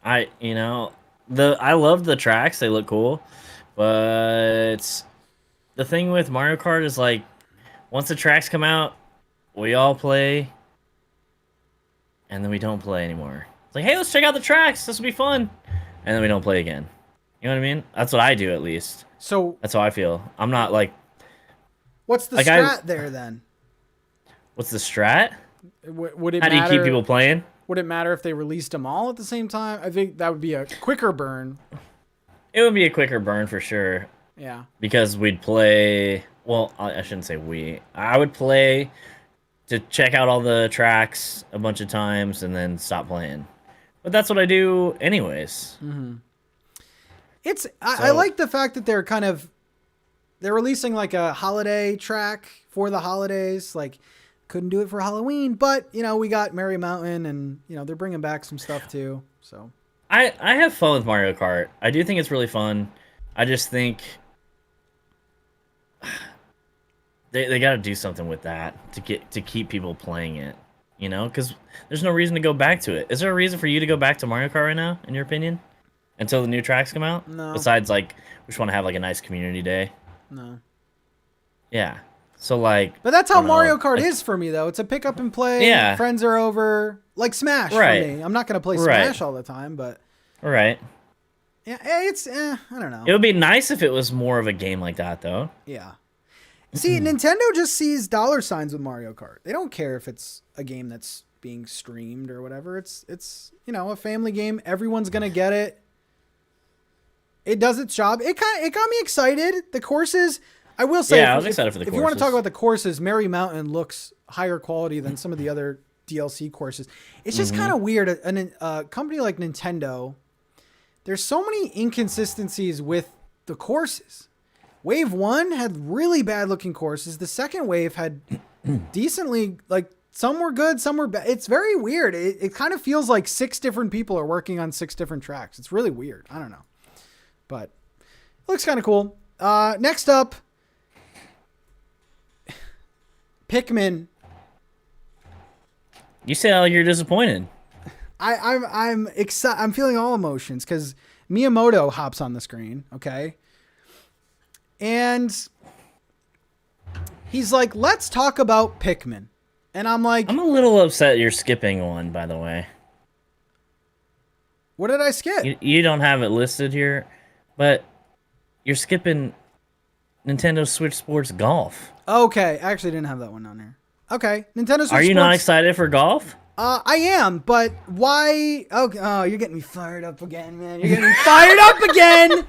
I love the tracks. They look cool. But the thing with Mario Kart is, like, once the tracks come out, we all play, and then we don't play anymore. It's like, hey, let's check out the tracks. This will be fun. And then we don't play again. You know what I mean? That's what I do, at least. So that's how I feel. I'm not, like... What's the like strat there, then? What's the strat? Would it How do you keep people playing? Would it matter if they released them all at the same time? I think that would be a quicker burn. It would be a quicker burn for sure. Yeah. Because we'd play... Well, I shouldn't say we. I would play to check out all the tracks a bunch of times and then stop playing. But that's what I do anyways. Mm-hmm. I like the fact that they're releasing like a holiday track for the holidays. Like, couldn't do it for Halloween, but, you know, we got Merry Mountain and, you know, they're bringing back some stuff too. So I have fun with Mario Kart. I do think it's really fun. I just think they got to do something with that to keep people playing it, you know, because there's no reason to go back to it. Is there a reason for you to go back to Mario Kart right now, in your opinion, until the new tracks come out? No. Besides, like, we just want to have like a nice community day. No. Yeah. So, like... But that's how Mario Kart is for me, though. It's a pick up and play. Yeah. Friends are over. Like Smash for me. I'm not going to play Smash all the time, but... Right. Yeah, it's... I don't know. It would be nice if it was more of a game like that, though. Yeah. See, Nintendo just sees dollar signs with Mario Kart. They don't care if it's a game that's being streamed or whatever. It's you know, a family game. Everyone's going to get it. It does its job. It got me excited. The courses... I will say, yeah, I was excited for the courses. If you want to talk about the courses, Merry Mountain looks higher quality than some of the other DLC courses. It's just kind of weird. A company like Nintendo, there's so many inconsistencies with the courses. Wave 1 had really bad looking courses. The second wave had decently, like, some were good, some were bad. It's very weird. It kind of feels like 6 different people are working on 6 different tracks. It's really weird. I don't know. But it looks kind of cool. Next up, Pikmin. You sound like you're disappointed. I'm excited. I'm feeling all emotions because Miyamoto hops on the screen, okay? And he's like, let's talk about Pikmin. And I'm like... I'm a little upset you're skipping one, by the way. What did I skip? You don't have it listed here, but you're skipping Nintendo Switch Sports Golf. Okay, I actually didn't have that one on here. Okay, Nintendo Switch Are you Sports... not excited for golf? I am, but why... Oh, you're getting me fired up again, man. You're getting me fired up again!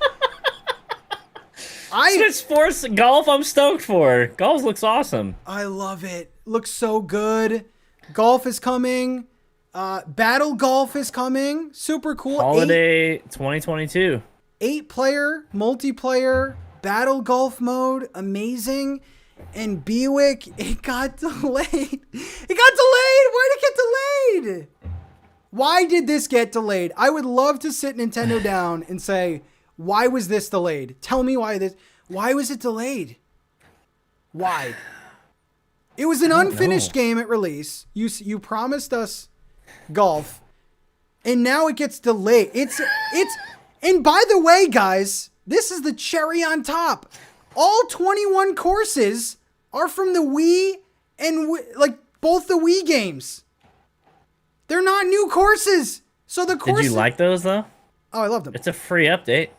Switch Sports Golf, I'm stoked for. Golf looks awesome. I love it. Looks so good. Golf is coming. Battle Golf is coming. Super cool. Holiday 2022. 8-player, multiplayer, Battle Golf mode. Amazing. And Buick, it got delayed. It got delayed. Why did it get delayed? Why did this get delayed? I would love to sit Nintendo down and say, why was this delayed? Tell me why was it delayed? Why? It was an unfinished game at release. You promised us golf, and now it gets delayed. And by the way, guys, this is the cherry on top. All 21 courses are from the Wii and like both the Wii games. They're not new courses. So the courses... Did you like those though? Oh, I loved them. It's a free update.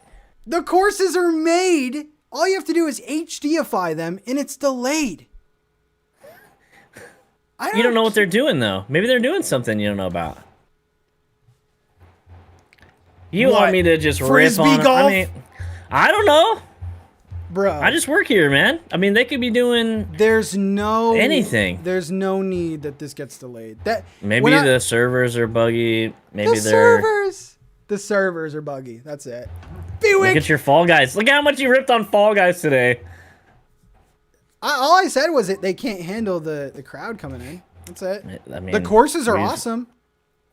The courses are made. All you have to do is HDify them, and it's delayed. You don't know what they're doing though. Maybe they're doing something you don't know about. You want me to just Frisbee rip on golf? I mean, I don't know. Bro. I just work here, man. I mean, they could be doing anything. There's no need that this gets delayed. Maybe the servers are buggy. Maybe the servers are buggy. That's it. Look at your Fall Guys. Look how much you ripped on Fall Guys today. All I said was that they can't handle the crowd coming in. That's it. I mean, the courses are awesome.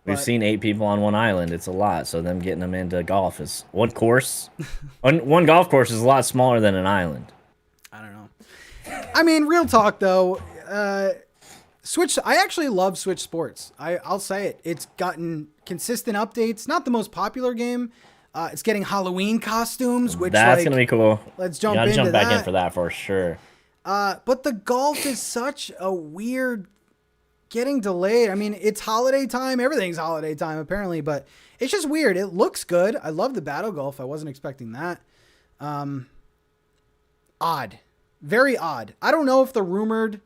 We've seen 8 people on one island. It's a lot. So them getting them into golf is one course. one golf course is a lot smaller than an island. I don't know. I mean, real talk though. Switch. I actually love Switch Sports. I'll say it. It's gotten consistent updates. Not the most popular game. It's getting Halloween costumes, which that's gonna be cool. Let's jump into that. Jump back in for that for sure. But the golf is such a weird getting delayed. I mean, it's holiday time. Everything's holiday time apparently, but it's just weird. It looks good. I love the Battle Golf. I wasn't expecting that. Odd. Very odd. I don't know if the rumored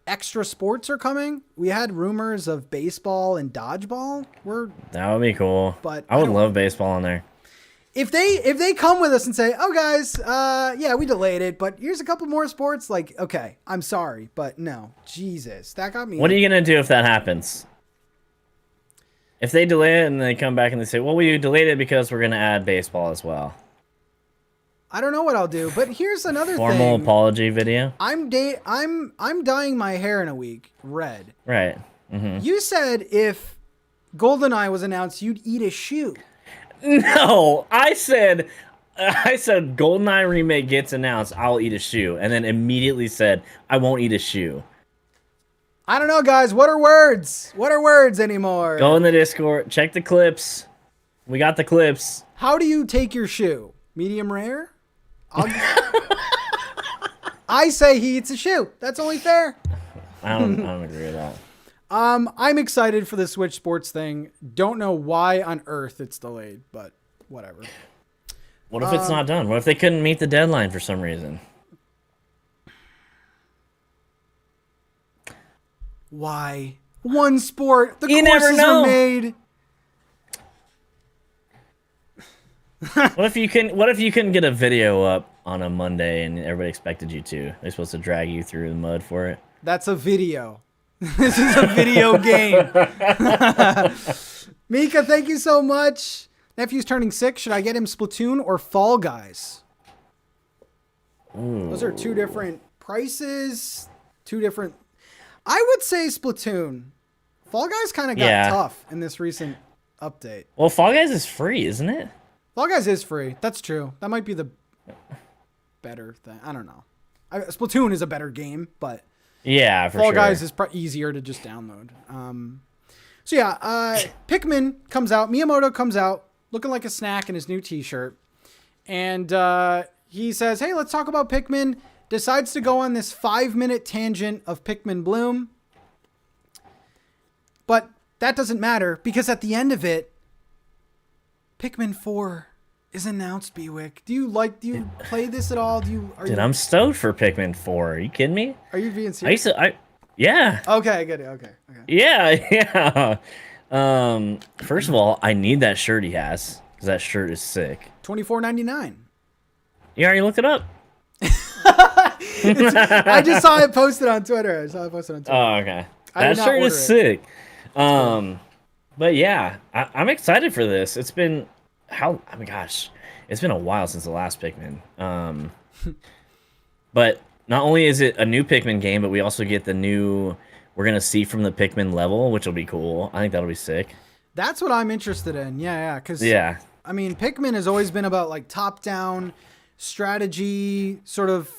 extra sports are coming. We had rumors of baseball and dodgeball. That would be cool. But I would love baseball on there. If they come with us and say, "Oh guys, yeah, we delayed it, but here's a couple more sports," like, okay, I'm sorry, but no, Jesus, that got me. What are you gonna do if that happens? If they delay it and they come back and they say, "Well, we delayed it because we're gonna add baseball as well." I don't know what I'll do, but here's another formal apology video. I'm dyeing my hair in a week red. Right. Mm-hmm. You said if GoldenEye was announced, you'd eat a shoe. No, I said GoldenEye Remake gets announced, I'll eat a shoe, and then immediately said I won't eat a shoe. I don't know, guys. What are words? What are words anymore? Go in the Discord, check the clips. We got the clips. How do you take your shoe? Medium rare? I say he eats a shoe. That's only fair. I don't agree with that. I'm excited for the Switch Sports thing. Don't know why on earth it's delayed, but whatever. What if it's not done? What if they couldn't meet the deadline for some reason? Why? One sport. The You courses never know. are made. What if you couldn't get a video up on a Monday and everybody expected you to? They're supposed to drag you through the mud for it. That's a video. This is a video game. Mika, thank you so much. Nephew's turning 6. Should I get him Splatoon or Fall Guys? Ooh. Those are two different prices. Two different... I would say Splatoon. Fall Guys kind of got tough in this recent update. Well, Fall Guys is free, isn't it? Fall Guys is free. That's true. That might be the better thing. I don't know. Splatoon is a better game, but yeah, for Fall sure. Guys is easier to just download. So yeah, Pikmin comes out. Miyamoto comes out looking like a snack in his new T-shirt, and he says, "Hey, let's talk about Pikmin." Decides to go on this 5-minute tangent of Pikmin Bloom, but that doesn't matter because at the end of it, Pikmin 4 is announced. Bewick, do you play this at all? Dude, I'm stoked for Pikmin 4. Are you kidding me? Are you being serious? Yeah. Okay, good. Okay. Yeah. First of all, I need that shirt he has because that shirt is sick. $24.99. You already looked it up? I just saw it posted on Twitter. Oh, okay. That shirt is sick. But yeah, I'm excited for this. It's been it's been a while since the last Pikmin. But not only is it a new Pikmin game, but we also get we're gonna see from the Pikmin level, which will be cool. I think that'll be sick. That's what I'm interested in. Yeah. Because I mean, Pikmin has always been about like top-down strategy, sort of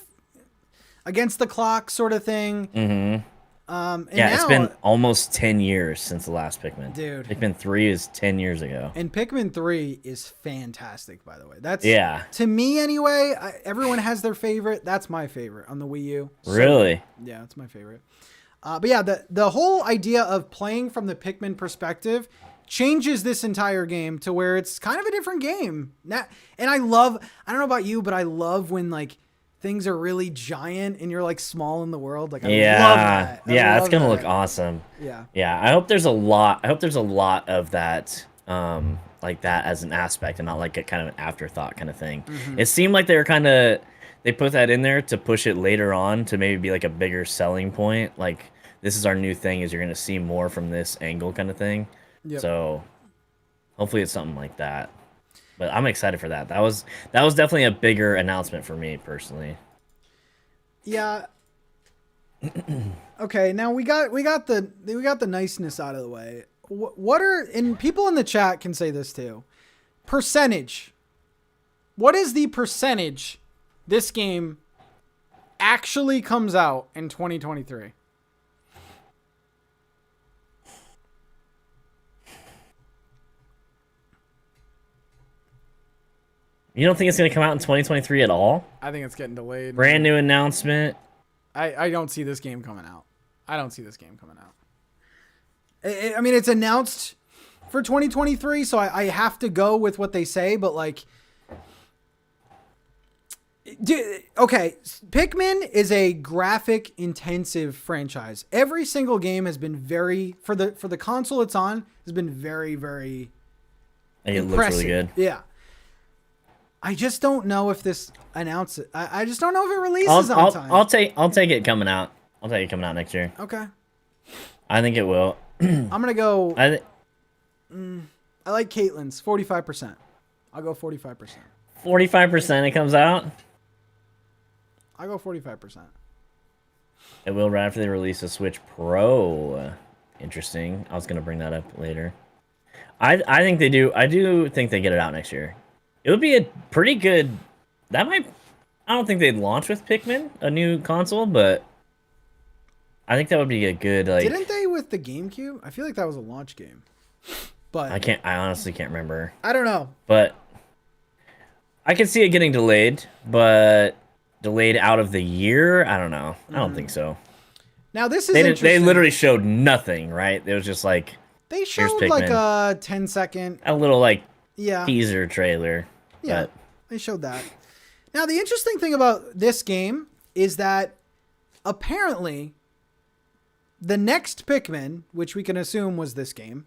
against the clock sort of thing. Mm-hmm. And it's been almost 10 years since the last Pikmin. Dude. Pikmin 3 is 10 years ago. And Pikmin 3 is fantastic, by the way. That's to me anyway. Everyone has their favorite. That's my favorite on the Wii U. Really? Yeah, it's my favorite. But yeah, the whole idea of playing from the Pikmin perspective changes this entire game to where it's kind of a different game. And I don't know about you, but I love when like things are really giant and you're like small in the world. Like I love that. That's gonna look awesome. Yeah. I hope there's a lot of that, like that as an aspect and not like a kind of an afterthought kind of thing. Mm-hmm. It seemed like they put that in there to push it later on to maybe be like a bigger selling point. Like this is our new thing, is you're gonna see more from this angle kind of thing. Yep. So hopefully it's something like that. But I'm excited for that. That was definitely a bigger announcement for me personally. Yeah. Okay, now we got the niceness out of the way. And people in the chat can say this too. Percentage. What is the percentage this game actually comes out in 2023? You don't think it's going to come out in 2023 at all? I think it's getting delayed. Brand new announcement. I don't see this game coming out. I mean, it's announced for 2023, so I have to go with what they say, but like... Okay, Pikmin is a graphic-intensive franchise. Every single game has been for the console it's on, has been very, very impressive. Looks really good. Yeah. I just don't know if this announces. I just don't know if it releases on time. I'll take it coming out. I'll take it coming out next year. Okay. I think it will. I'm gonna go. I like Caitlin's 45%. I'll go 45%. 45% it comes out. I'll go 45%. It will right after they release a Switch Pro. Interesting. I was gonna bring that up later. I think they do. I do think they get it out next year. It would be a pretty good... I don't think they'd launch with Pikmin, a new console, but I think that would be a good, like... Didn't they with the GameCube? I feel like that was a launch game. But I honestly can't remember. I don't know. But I can see it getting delayed, but delayed out of the year? I don't know. I don't think so. Now, this is interesting. They literally showed nothing, right? It was just like... They showed like a 10-second... A little, like... teaser trailer. Yeah, they showed that. Now, the interesting thing about this game is that apparently the next Pikmin, which we can assume was this game,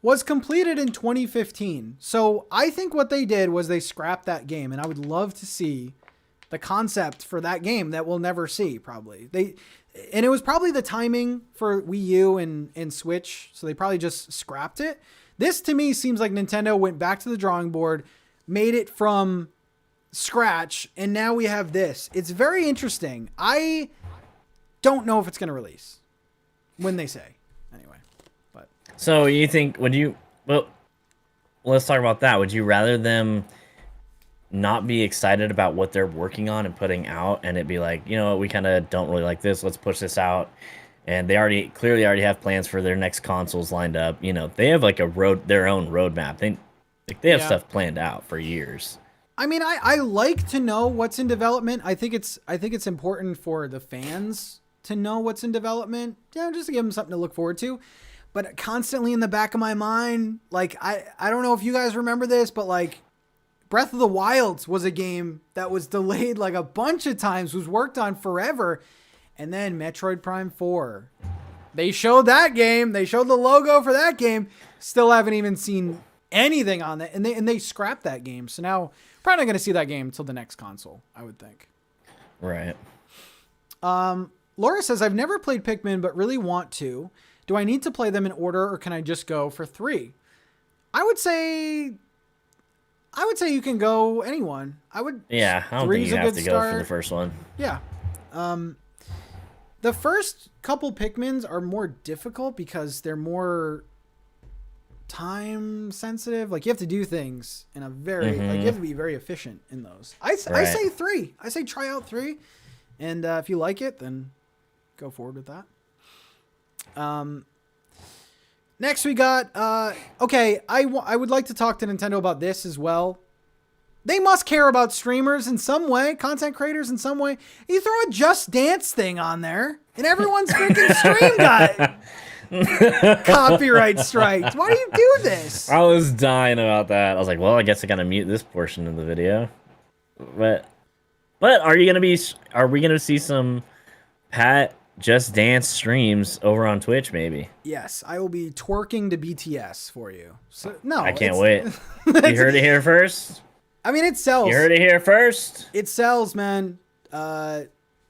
was completed in 2015. So I think what they did was they scrapped that game, and I would love to see the concept for that game that we'll never see, probably. And it was probably the timing for Wii U and Switch, so they probably just scrapped it. This, to me, seems like Nintendo went back to the drawing board, made it from scratch, and now we have this. It's very interesting. I don't know if it's going to release. when they say, anyway. But So you think, well, let's talk about that. Would you rather them not be excited about what they're working on and putting out, and it be like, you know, we kind of don't really like this, let's push this out, and they clearly already have plans for their next consoles lined up. You know, they have like their own roadmap. They have stuff planned out for years. I mean, I like to know what's in development. I think it's important for the fans to know what's in development, you know, just to give them something to look forward to. But constantly in the back of my mind, like, I don't know if you guys remember this, but like Breath of the Wild was a game that was delayed like a bunch of times, was worked on forever. And then Metroid Prime 4, they showed that game. They showed the logo for that game. Still haven't even seen anything on that. And they scrapped that game. So now probably not going to see that game until the next console, I would think. Right. Laura says, I've never played Pikmin, but really want to. Do I need to play them in order, or can I just go for 3? I would say you can go anyone. Yeah, I don't think you have to go for the first one. Yeah. The first couple Pikmins are more difficult because they're more time sensitive. Like, you have to do things in a very, like, you have to be very efficient in those. I say 3. I say try out 3. And if you like it, then go forward with that. Next we got, okay, I would like to talk to Nintendo about this as well. They must care about streamers in some way, content creators in some way. You throw a Just Dance thing on there, and everyone's freaking stream got copyright strikes. Why do you do this? I was dying about that. I was like, well, I guess I gotta mute this portion of the video. But are we gonna see some Pat Just Dance streams over on Twitch, maybe? Yes, I will be twerking to BTS for you. So no, I can't wait. You heard it here first. I mean, it sells. You heard it here first. It sells, man.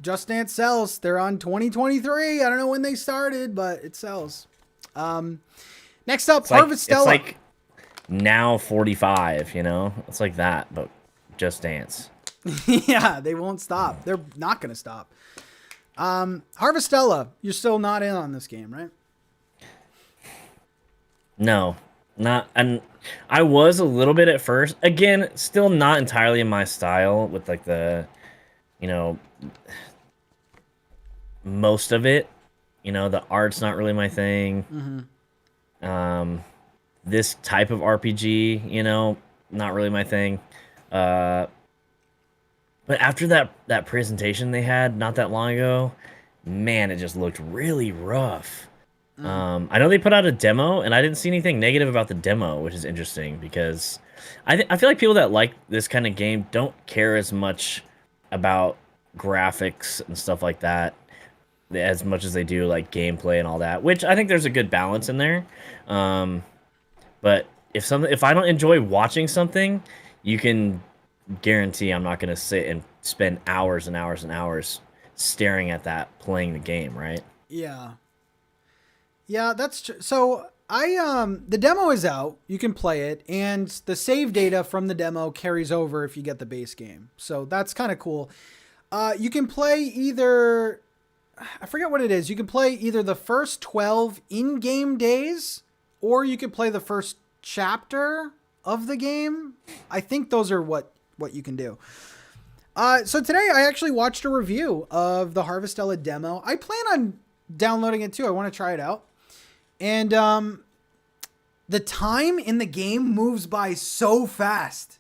Just Dance sells. They're on 2023. I don't know when they started, but it sells. Next up, Harvestella. It's like now 45. You know, it's like that, but Just Dance. Yeah, they won't stop. They're not gonna stop. Harvestella, you're still not in on this game, right? No, not. And I was a little bit at first. Again, still not entirely in my style with like the, you know, most of it. You know, the art's not really my thing. This type of RPG, you know, not really my thing. But after that presentation they had not that long ago, man, it just looked really rough. I know they put out a demo, and I didn't see anything negative about the demo, which is interesting because I feel like people that like this kind of game don't care as much about graphics and stuff like that as much as they do like gameplay and all that, which I think there's a good balance in there. But if I don't enjoy watching something, you can guarantee I'm not going to sit and spend hours and hours and hours staring at that playing the game, right? Yeah, that's true. So the demo is out. You can play it, and the save data from the demo carries over if you get the base game. So that's kind of cool. You can play either, I forget what it is. You can play either the first 12 in-game days, or you can play the first chapter of the game. I think those are what you can do. So today I actually watched a review of the Harvestella demo. I plan on downloading it too. I want to try it out. And the time in the game moves by so fast.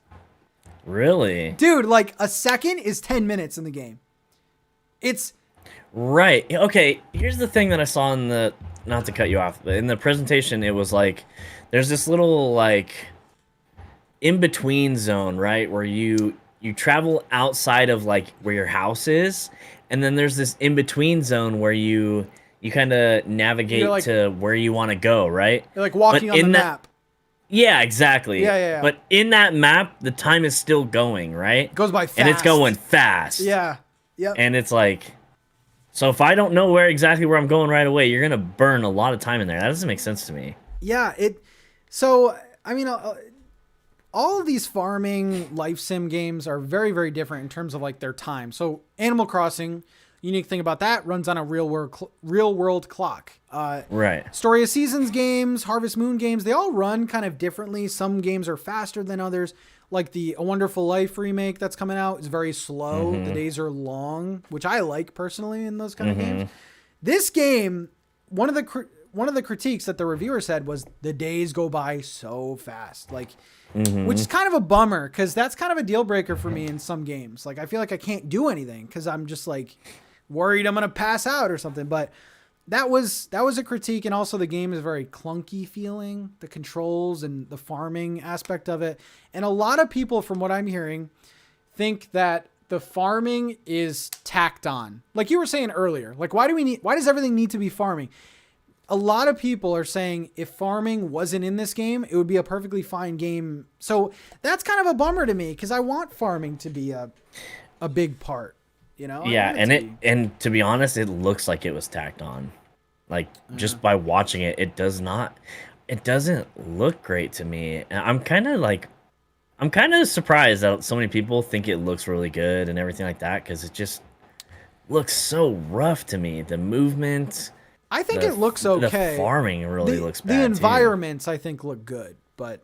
Really? Dude, like a second is 10 minutes in the game. It's right. Okay, here's the thing that I saw in the, not to cut you off, but in the presentation it was like there's this little like in between zone, right, where you travel outside of like where your house is, and then there's this in between zone where you kind of navigate like, to where you want to go, right? You're like walking on the map. Yeah, exactly. Yeah. But in that map, the time is still going, right? It goes by fast. And it's going fast. Yeah. Yep. And it's like, so if I don't know exactly where I'm going right away, you're going to burn a lot of time in there. That doesn't make sense to me. Yeah. So, I mean, all of these farming life sim games are very, very different in terms of like their time. So Animal Crossing, Unique thing about that, runs on a real world clock. Right. Story of Seasons games, Harvest Moon games, they all run kind of differently. Some games are faster than others. Like the A Wonderful Life remake that's coming out is very slow. The days are long, which I like personally in those kind of games. This game, one of the critiques that the reviewer said was the days go by so fast. Like, which is kind of a bummer because that's kind of a deal breaker for me in some games. Like, I feel like I can't do anything because I'm just like worried I'm going to pass out or something. But that was a critique. And also the game is very clunky feeling, the controls and the farming aspect of it. And a lot of people, from what I'm hearing, think that the farming is tacked on. Like you were saying earlier, like why does everything need to be farming? A lot of people are saying if farming wasn't in this game, it would be a perfectly fine game. So that's kind of a bummer to me because I want farming to be a big part, you know? Yeah, and to be honest, it looks like it was tacked on. Like just by watching it, it doesn't look great to me. And I'm kind of surprised that so many people think it looks really good and everything like that because it just looks so rough to me. The movement, I think it looks okay. The farming really looks bad. The environments, I think, look good, but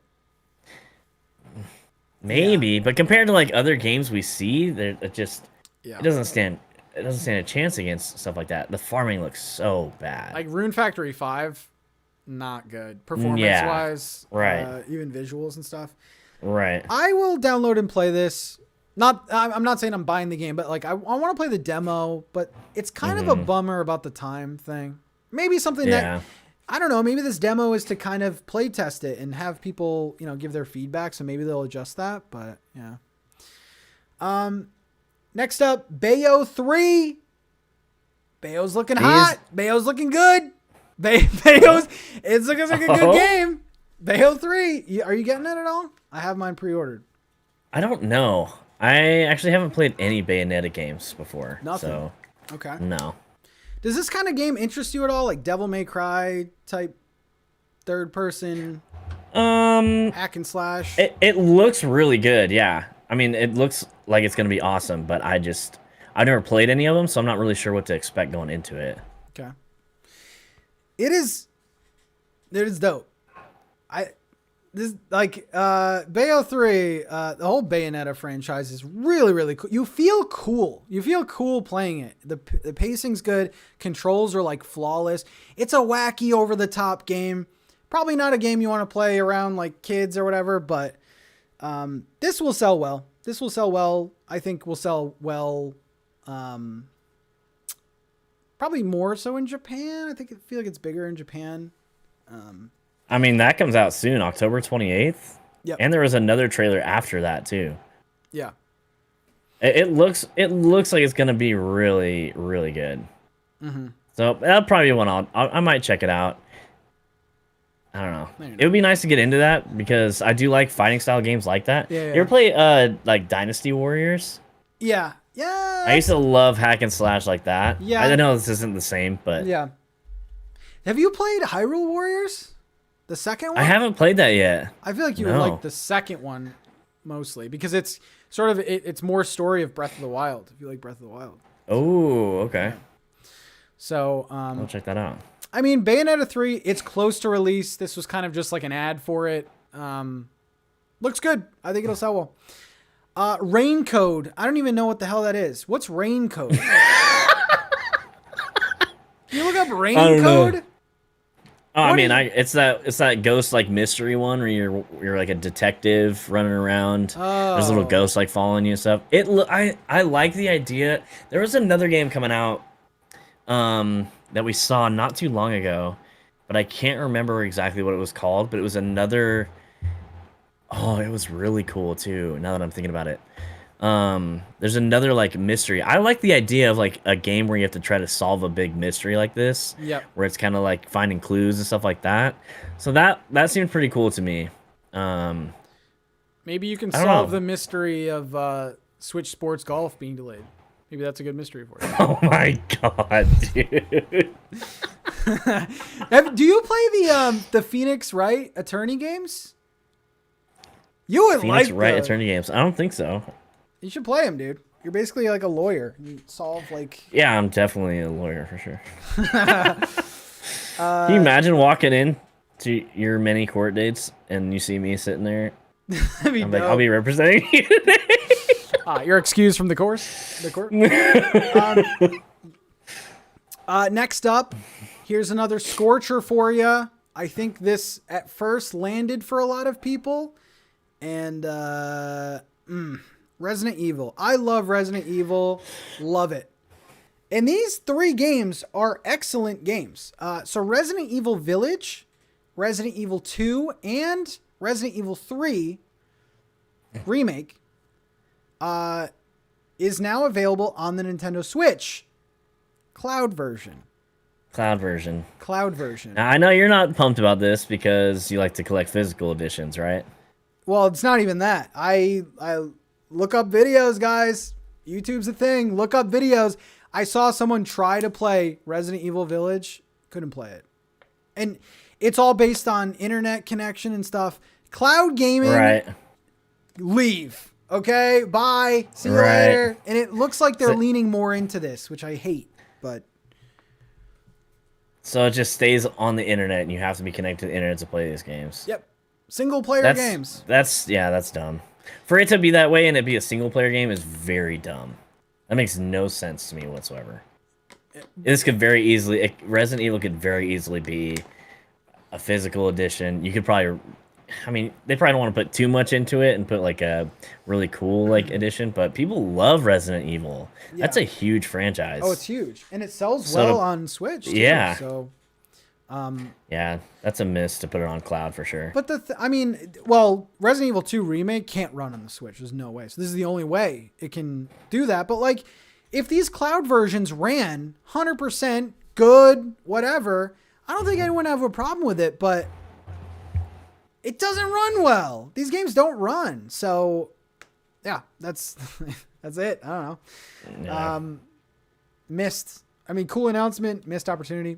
maybe. But compared to like other games we see, it doesn't stand a chance against stuff like that. The farming looks so bad. Like Rune Factory 5, not good performance-wise. Right. Even visuals and stuff. Right. I will download and play this. I'm not saying I'm buying the game, but like I want to play the demo. But it's kind of a bummer about the time thing. Maybe something that I don't know. Maybe this demo is to kind of play test it and have people, give their feedback. So maybe they'll adjust that. But yeah. Next up, Bayo 3. Bayo's looking hot. Bayo's looking good. It's looking like a good game. Bayo 3. Are you getting it at all? I have mine pre-ordered. I don't know. I actually haven't played any Bayonetta games before. Nothing. So, okay. No. Does this kind of game interest you at all? Like Devil May Cry type third person hack and slash? It looks really good, yeah. I mean, it looks like it's going to be awesome, but I've never played any of them, so I'm not really sure what to expect going into it. Okay. It is dope. Bayo 3, the whole Bayonetta franchise is really, really cool. You feel cool. You feel cool playing it. The pacing's good. Controls are like flawless. It's a wacky, over the top game. Probably not a game you want to play around like kids or whatever, but this will sell well. I think will sell well. Probably more so in Japan. I feel like it's bigger in Japan. I mean, that comes out soon, October 28th. Yep. And there was another trailer after that too. Yeah. It looks like it's gonna be really, really good. So that'll probably be one I might check it out. I don't know. It would be nice to get into that because I do like fighting style games like that. Yeah. You ever play like Dynasty Warriors? Yeah. I used to love hack and slash like that. Yeah. I know this isn't the same, but yeah. Have you played Hyrule Warriors? The second one? I haven't played that yet. I feel like you would like the second one mostly because it's sort of it's more story of Breath of the Wild. If you like Breath of the Wild. Oh, okay. Yeah. So I'll check that out. I mean, Bayonetta 3, it's close to release. This was kind of just like an ad for it. Looks good. I think it'll sell well. Rain Code. I don't even know what the hell that is. What's Rain Code? Can you look up Rain Code? Oh, I mean, it's that ghost like mystery one where you're like a detective running around. Oh. There's little ghosts like following you and stuff. I like the idea. There was another game coming out that we saw not too long ago, but I can't remember exactly what it was called. But it was another. Oh, it was really cool too. Now that I'm thinking about it. There's another like mystery. I like the idea of like a game where you have to try to solve a big mystery like this. Yep. Where it's kind of like finding clues and stuff like that. So that seemed pretty cool to me. Maybe you can solve the mystery of Switch Sports Golf being delayed. Maybe that's a good mystery for you. Oh my god, dude. Do you play the Phoenix Wright Attorney games? You would Phoenix like Wright Attorney games. I don't think so. You should play him, dude. You're basically like a lawyer. You solve like. Yeah, I'm definitely a lawyer for sure. Can you imagine walking in to your many court dates and you see me sitting there? I'm like, I'll be representing you today. You're excused from the course. The court. Next up, here's another scorcher for you. I think this at first landed for a lot of people, and Resident Evil. I love Resident Evil. Love it. And these 3 games are excellent games. So Resident Evil Village, Resident Evil 2, and Resident Evil 3 Remake is now available on the Nintendo Switch. Cloud version. Cloud version. Now, I know you're not pumped about this because you like to collect physical editions, right? Well, it's not even that. I look up videos, guys. YouTube's a thing. Look up videos. I saw someone try to play Resident Evil Village. Couldn't play it. And it's all based on internet connection and stuff. Cloud gaming. Right. Leave. Okay? Bye. See you later. And it looks like they're leaning more into this, which I hate. But so it just stays on the internet and you have to be connected to the internet to play these games. Yep. Single player games. That's dumb. For it to be that way and it be a single player game is very dumb. That makes no sense to me whatsoever. This could very easily, Resident Evil could very easily be a physical edition. You could probably, I mean, they probably don't want to put too much into it and put like a really cool like edition, but people love Resident Evil. Yeah. That's a huge franchise. Oh, it's huge. And it sells well on Switch too. Yeah. So yeah, that's a miss to put it on cloud for sure. But Resident Evil 2 Remake can't run on the Switch. There's no way. So this is the only way it can do that. But like, if these cloud versions ran 100% good, whatever, I don't think anyone would have a problem with it. But it doesn't run well. These games don't run. So yeah, that's that's it. I don't know. Yeah. Missed. I mean, cool announcement. Missed opportunity.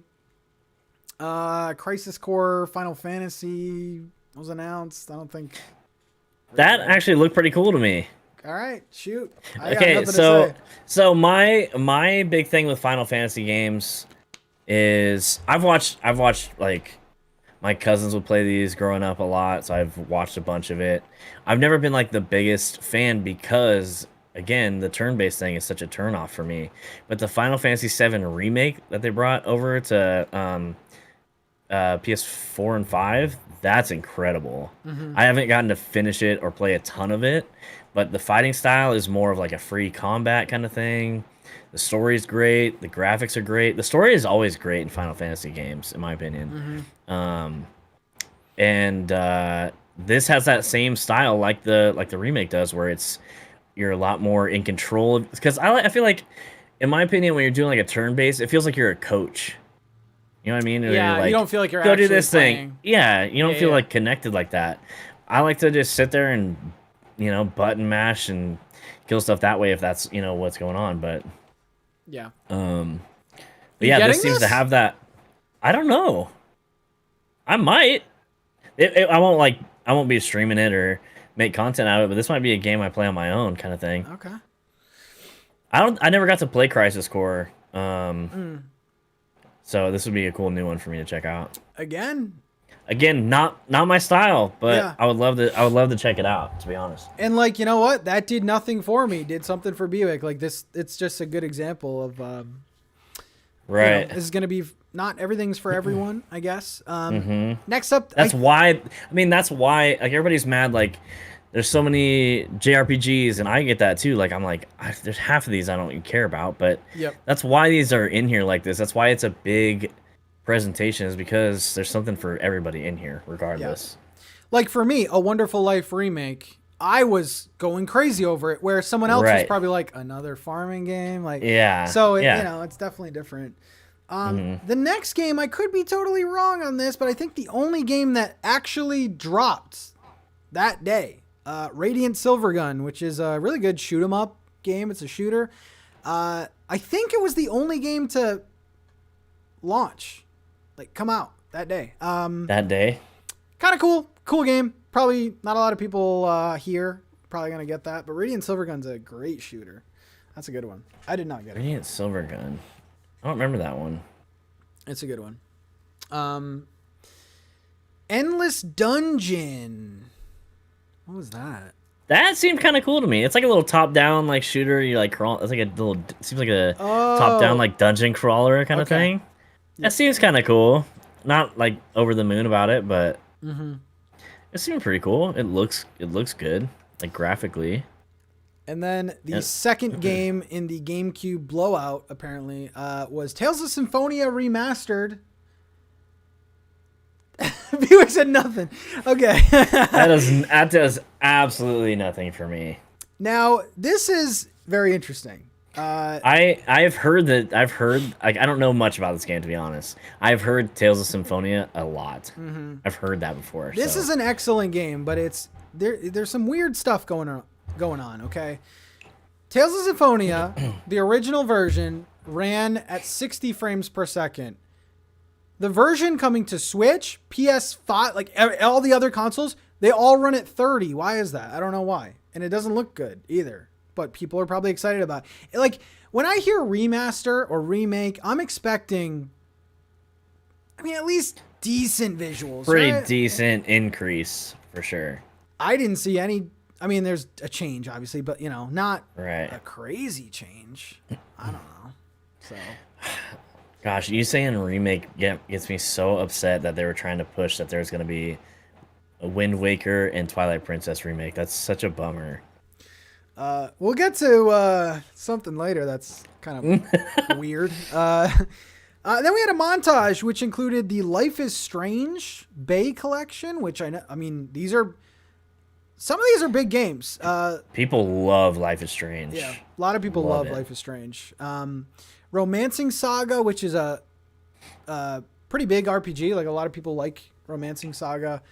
Crisis Core Final Fantasy was announced. I don't think that actually looked pretty cool to me. All right, shoot. Okay, so my big thing with Final Fantasy games is I've watched like my cousins would play these growing up a lot, so I've watched a bunch of it. I've never been like the biggest fan because again, the turn-based thing is such a turn-off for me. But the Final Fantasy VII Remake that they brought over to PS4 and 5, that's incredible. I haven't gotten to finish it or play a ton of it, but the fighting style is more of like a free combat kind of thing. The story's great, the graphics are great. The story is always great in Final Fantasy games, in my opinion. This has that same style like the remake does, where you're a lot more in control. Because I feel like, in my opinion, when you're doing like a turn-based, it feels like you're a coach. You know what I mean? Yeah, like, you don't feel like you're go actually do this playing. thing. Yeah, you don't feel like connected like that. I like to just sit there and, button mash and kill stuff that way if that's, what's going on. But yeah. But yeah, this seems to have that. I don't know. I might. I won't be streaming it or make content out of it, but this might be a game I play on my own kind of thing. Okay. I never got to play Crisis Core. So this would be a cool new one for me to check out. Again, not my style, but yeah. I would love to check it out, to be honest. And like, you know what? That did nothing for me. Did something for Buick. Like this, it's just a good example of right. This is going to be not everything's for everyone, I guess. Next up, that's why like everybody's mad like there's so many JRPGs, and I get that too. Like I'm like, there's half of these I don't even care about, but that's why these are in here like this. That's why it's a big presentation, is because there's something for everybody in here, regardless. Like for me, A Wonderful Life remake, I was going crazy over it, where someone else was probably like, another farming game, like So it's definitely different. The next game, I could be totally wrong on this, but I think the only game that actually dropped that day, Radiant Silvergun, which is a really good shoot 'em up game. It's a shooter. I think it was the only game to launch, like come out that day. Kind of cool game. Probably not a lot of people here probably gonna get that. But Radiant Silvergun's a great shooter. That's a good one. I did not get it. Radiant Silvergun. I don't remember that one. It's a good one. Endless Dungeon. What was that? That seemed kind of cool to me. It's like a little top-down like shooter. You like crawl. It's like a little. Seems like a top-down like dungeon crawler kind of thing. That seems kind of cool. Not like over the moon about it, but it seemed pretty cool. It looks good, like graphically. And then the second game in the GameCube blowout apparently was Tales of Symphonia Remastered. Viewer said nothing. Okay. that does absolutely nothing for me. Now this is very interesting. I've heard like I don't know much about this game, to be honest. I've heard Tales of Symphonia a lot. I've heard that before. This is an excellent game, but there's some weird stuff going on. Okay, Tales of Symphonia, the original version ran at 60 frames per second. The version coming to Switch, PS5, like all the other consoles, they all run at 30. Why is that? I don't know why. And it doesn't look good either. But people are probably excited about it. Like, when I hear remaster or remake, I'm expecting, at least decent visuals. Pretty decent increase, for sure. I didn't see any. There's a change, obviously, but, not a crazy change. I don't know. So... Gosh, you saying remake gets me so upset that they were trying to push that there's going to be a Wind Waker and Twilight Princess remake. That's such a bummer. We'll get to something later that's kind of weird. Then we had a montage which included the Life is Strange Bay collection, which some of these are big games. People love Life is Strange. Yeah, a lot of people love Life is Strange. Romancing Saga, which is a pretty big RPG. Like, a lot of people like Romancing Saga.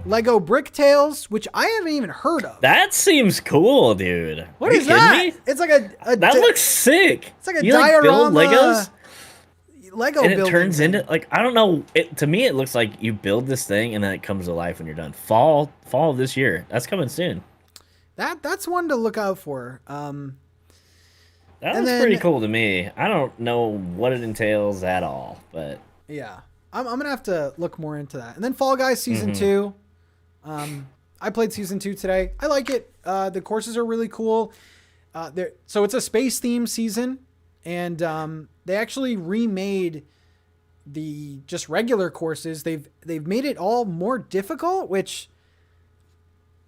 Lego Brick Tales, which I haven't even heard of. That seems cool, dude. What is that? Me? It's like that looks sick. It's like a diorama. Like build Legos? Lego and it building turns thing. into, like, I don't know. To me, it looks like you build this thing and then it comes to life when you're done. Fall of this year. That's coming soon. That's one to look out for. That looks pretty cool to me. I don't know what it entails at all, but yeah, I'm gonna have to look more into that. And then Fall Guys Season 2. I played Season 2 today. I like it. The courses are really cool. So it's a space themed season, and they actually remade the just regular courses. They've made it all more difficult, which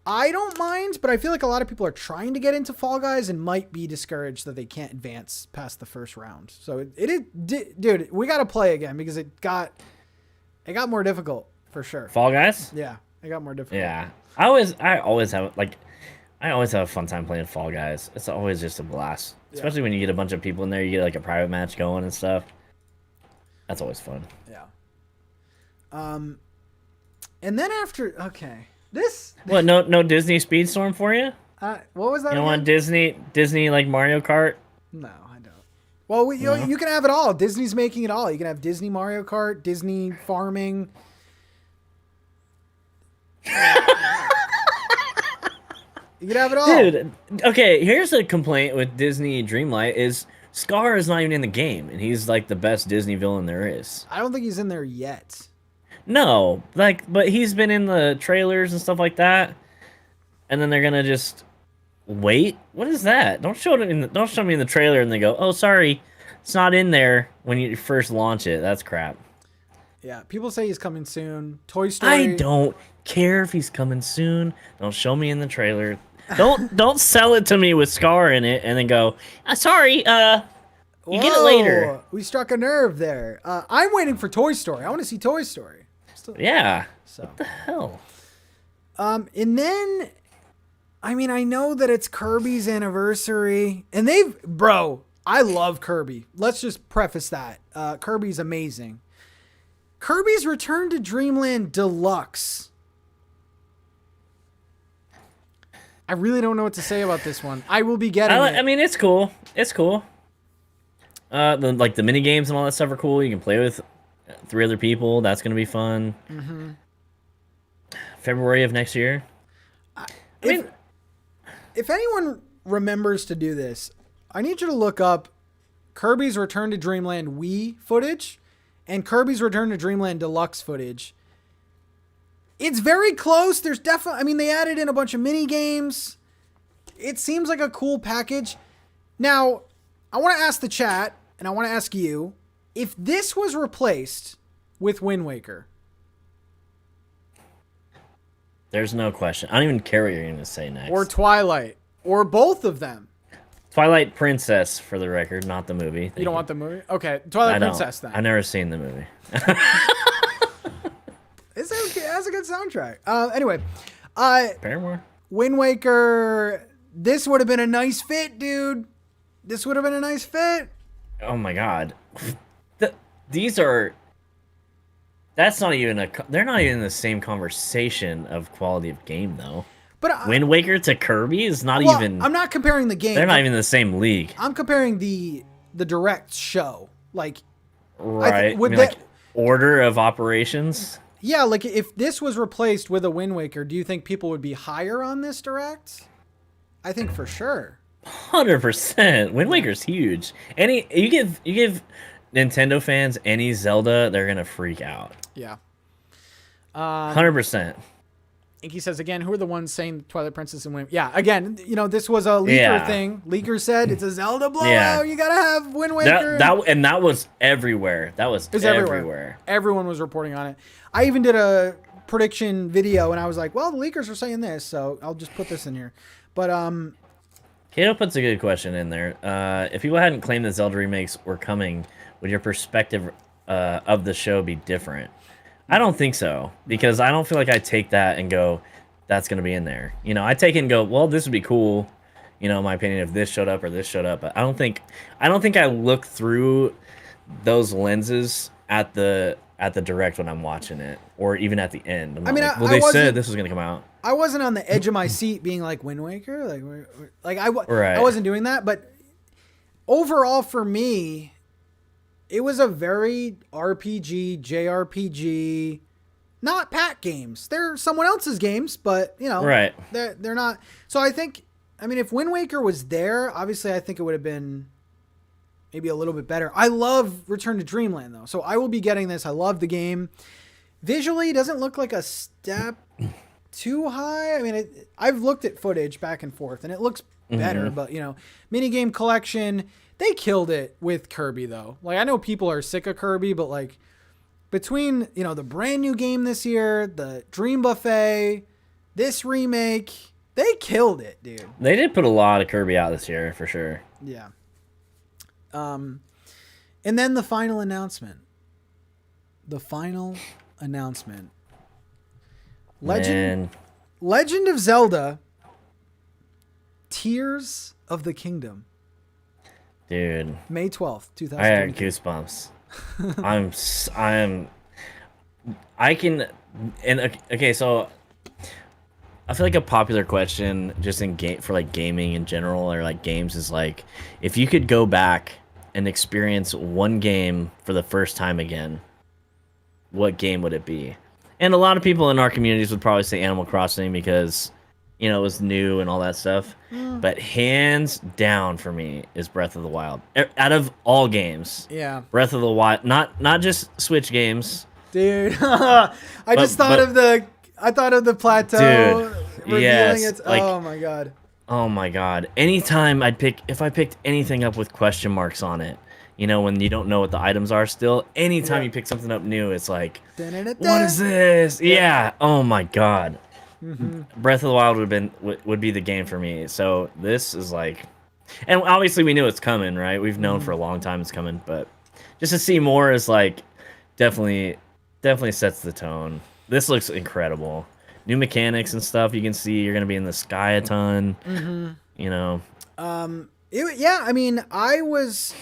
I don't mind, but I feel like a lot of people are trying to get into Fall Guys and might be discouraged that they can't advance past the first round. So dude, we got to play again because it got more difficult for sure. Fall Guys? Yeah, it got more difficult. Yeah. I always have a fun time playing Fall Guys. It's always just a blast. Yeah. Especially when you get a bunch of people in there, you get like a private match going and stuff. That's always fun. Yeah. And then after What, no Disney Speedstorm for you? What was that? You don't want Disney like Mario Kart? No, I don't. Well, you can have it all. Disney's making it all. You can have Disney Mario Kart, Disney farming. You can have it all. Dude, okay, here's a complaint with Disney Dreamlight is Scar is not even in the game, and he's like the best Disney villain there is. I don't think he's in there yet. No, but he's been in the trailers and stuff like that, and then they're gonna just wait. What is that? Don't show me in the trailer and they go, "Oh, sorry, it's not in there" when you first launch it. That's crap. Yeah, people say he's coming soon. Toy Story. I don't care if he's coming soon. Don't show me in the trailer. Don't sell it to me with Scar in it and then go, sorry, you get it later. We struck a nerve there. I'm waiting for Toy Story. I want to see Toy Story. Yeah. So. What the hell? And then, I know that it's Kirby's anniversary, and I love Kirby. Let's just preface that. Kirby's amazing. Kirby's Return to Dreamland Deluxe. I really don't know what to say about this one. I will be getting it. It's cool. It's cool. The mini games and all that stuff are cool. You can play with 3 other people. That's gonna be fun. February of next year. if anyone remembers to do this, I need you to look up Kirby's Return to Dreamland Wii footage and Kirby's Return to Dreamland Deluxe footage. It's very close. There's definitely, I mean, they added in a bunch of mini games. It seems like a cool package. Now, I want to ask the chat, and I want to ask you, if this was replaced with Wind Waker. There's no question. I don't even care what you're going to say next. Or Twilight. Or both of them. Twilight Princess, for the record, not the movie. You don't want the movie? Okay, Twilight Princess then. I've never seen the movie. It's okay. It has a good soundtrack. Anyway. Paramore? Wind Waker. This would have been a nice fit, dude. This would have been a nice fit. Oh my god. These are... That's not even they're not even in the same conversation of quality of game, though. But Wind Waker to Kirby is not even... I'm not comparing the game. They're not even in the same league. I'm comparing the direct show. Like... Right. Like order of operations? Yeah, like if this was replaced with a Wind Waker, do you think people would be higher on this direct? I think for sure. 100%. Wind Waker's huge. You give Nintendo fans any Zelda, they're gonna freak out. Yeah. 100%. Inky says again, who are the ones saying Twilight Princess and Wind? Yeah, again, this was a leaker thing. Leaker said it's a Zelda blowout. Yeah. You gotta have Wind Waker. That was everywhere. It was everywhere. Everyone was reporting on it. I even did a prediction video, and I was like, well, the leakers are saying this, so I'll just put this in here. But Kato puts a good question in there. If people hadn't claimed that Zelda remakes were coming, would your perspective of the show be different? I don't think so, because I don't feel like I take that and go, that's going to be in there. I take it and go, well, this would be cool, in my opinion, if this showed up or this showed up. But I don't think I look through those lenses at the direct when I'm watching it, or even at the end. They said this was going to come out. I wasn't on the edge of my seat being like Wind Waker, I wasn't doing that. But overall, for me, it was a very RPG, JRPG, not pack games. They're someone else's games, but right. They're not. So I think, if Wind Waker was there, obviously I think it would have been maybe a little bit better. I love Return to Dreamland though, so I will be getting this. I love the game. Visually, it doesn't look like a step too high. I've looked at footage back and forth, and it looks better. But minigame collection. They killed it with Kirby, though. I know people are sick of Kirby, but, between, the brand new game this year, the Dream Buffet, this remake, they killed it, dude. They did put a lot of Kirby out this year, for sure. Yeah. And then the final announcement. Legend of Zelda, Tears of the Kingdom. Dude, May 12th, 2022. I had goosebumps. So I feel like a popular question just in for gaming in general, or games, is if you could go back and experience one game for the first time again, what game would it be? And a lot of people in our communities would probably say Animal Crossing because it was new and all that stuff. But hands down for me is Breath of the Wild. Out of all games, Breath of the Wild, not just Switch games, dude. I thought of the plateau. Dude, yes, oh my god. Oh my god. Anytime if I picked anything up with question marks on it, when you don't know what the items are still, anytime you pick something up new, it's like, what is this? Yeah. Oh my god. Breath of the Wild would be the game for me. So this is and obviously we knew it's coming, right? We've known for a long time it's coming, but just to see more is definitely sets the tone. This looks incredible. New mechanics and stuff. You can see you're gonna be in the sky a ton. I was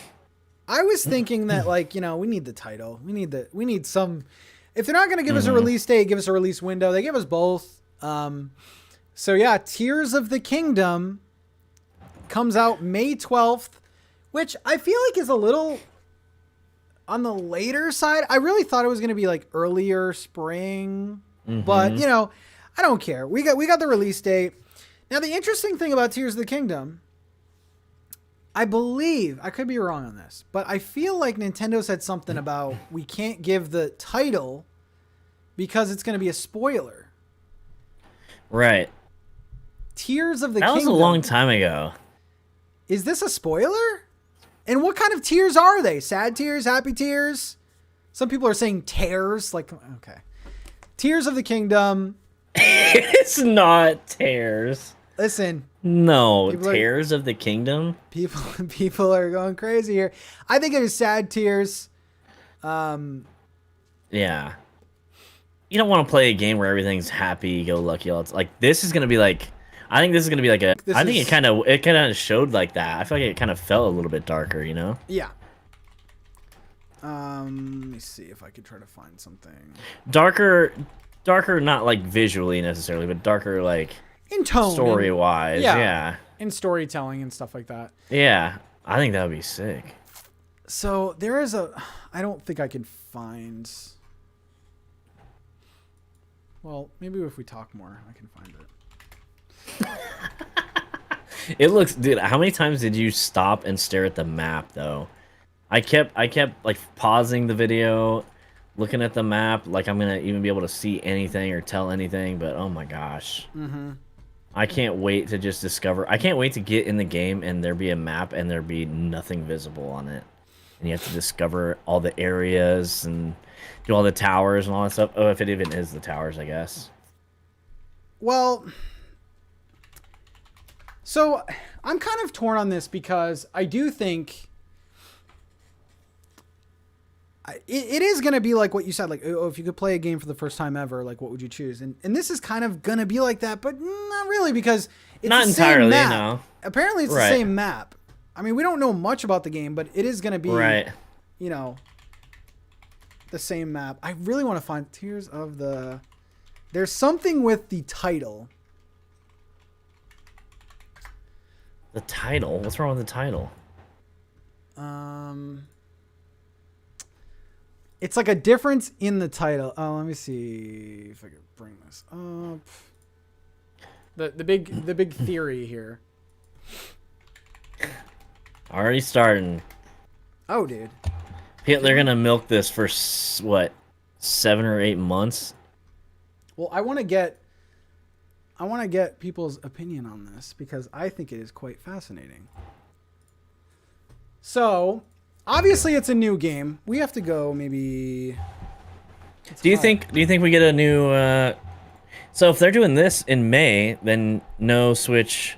thinking that we need the title. We need some. If they're not gonna give us a release date, give us a release window. They give us both. Tears of the Kingdom comes out May 12th, which I feel like is a little on the later side. I really thought it was going to be earlier spring, but I don't care. We got the release date. Now, the interesting thing about Tears of the Kingdom, I believe, I could be wrong on this, but I feel like Nintendo said something about we can't give the title because it's going to be a spoiler. Right. Tears of the Kingdom. That was a long time ago. Is this a spoiler? And what kind of tears are they? Sad tears? Happy tears? Some people are saying tears. Like, okay. Tears of the Kingdom. It's not tears. Listen. No, Tears of the Kingdom? People are going crazy here. I think it is sad tears. Yeah. You don't want to play a game where everything's happy-go-lucky. It's like, this is going to be like... I think this is going to be like a... I think it kind of showed like that. I feel like it kind of felt a little bit darker, you know? Yeah. Let me see if I could try to find something. Darker, not like visually necessarily, but darker like... In tone. Story-wise, yeah. In storytelling and stuff like that. Yeah. I think that would be sick. So, there is a... I don't think I can find... Well, maybe if we talk more, I can find it. It looks, dude, how many times did you stop and stare at the map though? I kept like pausing the video, looking at the map, like I'm gonna even be able to see anything or tell anything, but oh my gosh. I can't wait to just discover. I can't wait to get in the game and there be a map and there be nothing visible on it. And you have to discover all the areas and do all the towers and all that stuff. Oh, if it even is the towers, I guess. Well, so I'm kind of torn on this because I do think it is going to be like what you said, like, oh, if you could play a game for the first time ever, like, what would you choose? And this is kind of going to be like that, but not really, because it's not the entirely, same map. no. Apparently, it's the same map. I mean, we don't know much about the game, but it is going to be, you know, the same map. I really want to find Tears of the... There's something with the title. The title? What's wrong with the title? It's like a difference in the title. Oh, let me see if I can bring this up. The big theory here. Already starting. Oh, dude. Yeah, they're gonna milk this for what, 7 or 8 months? Well, I want to get people's opinion on this because I think it is quite fascinating. So, obviously, it's a new game. We have to go maybe. Do you think we get a new? So if they're doing this in May, then no Switch,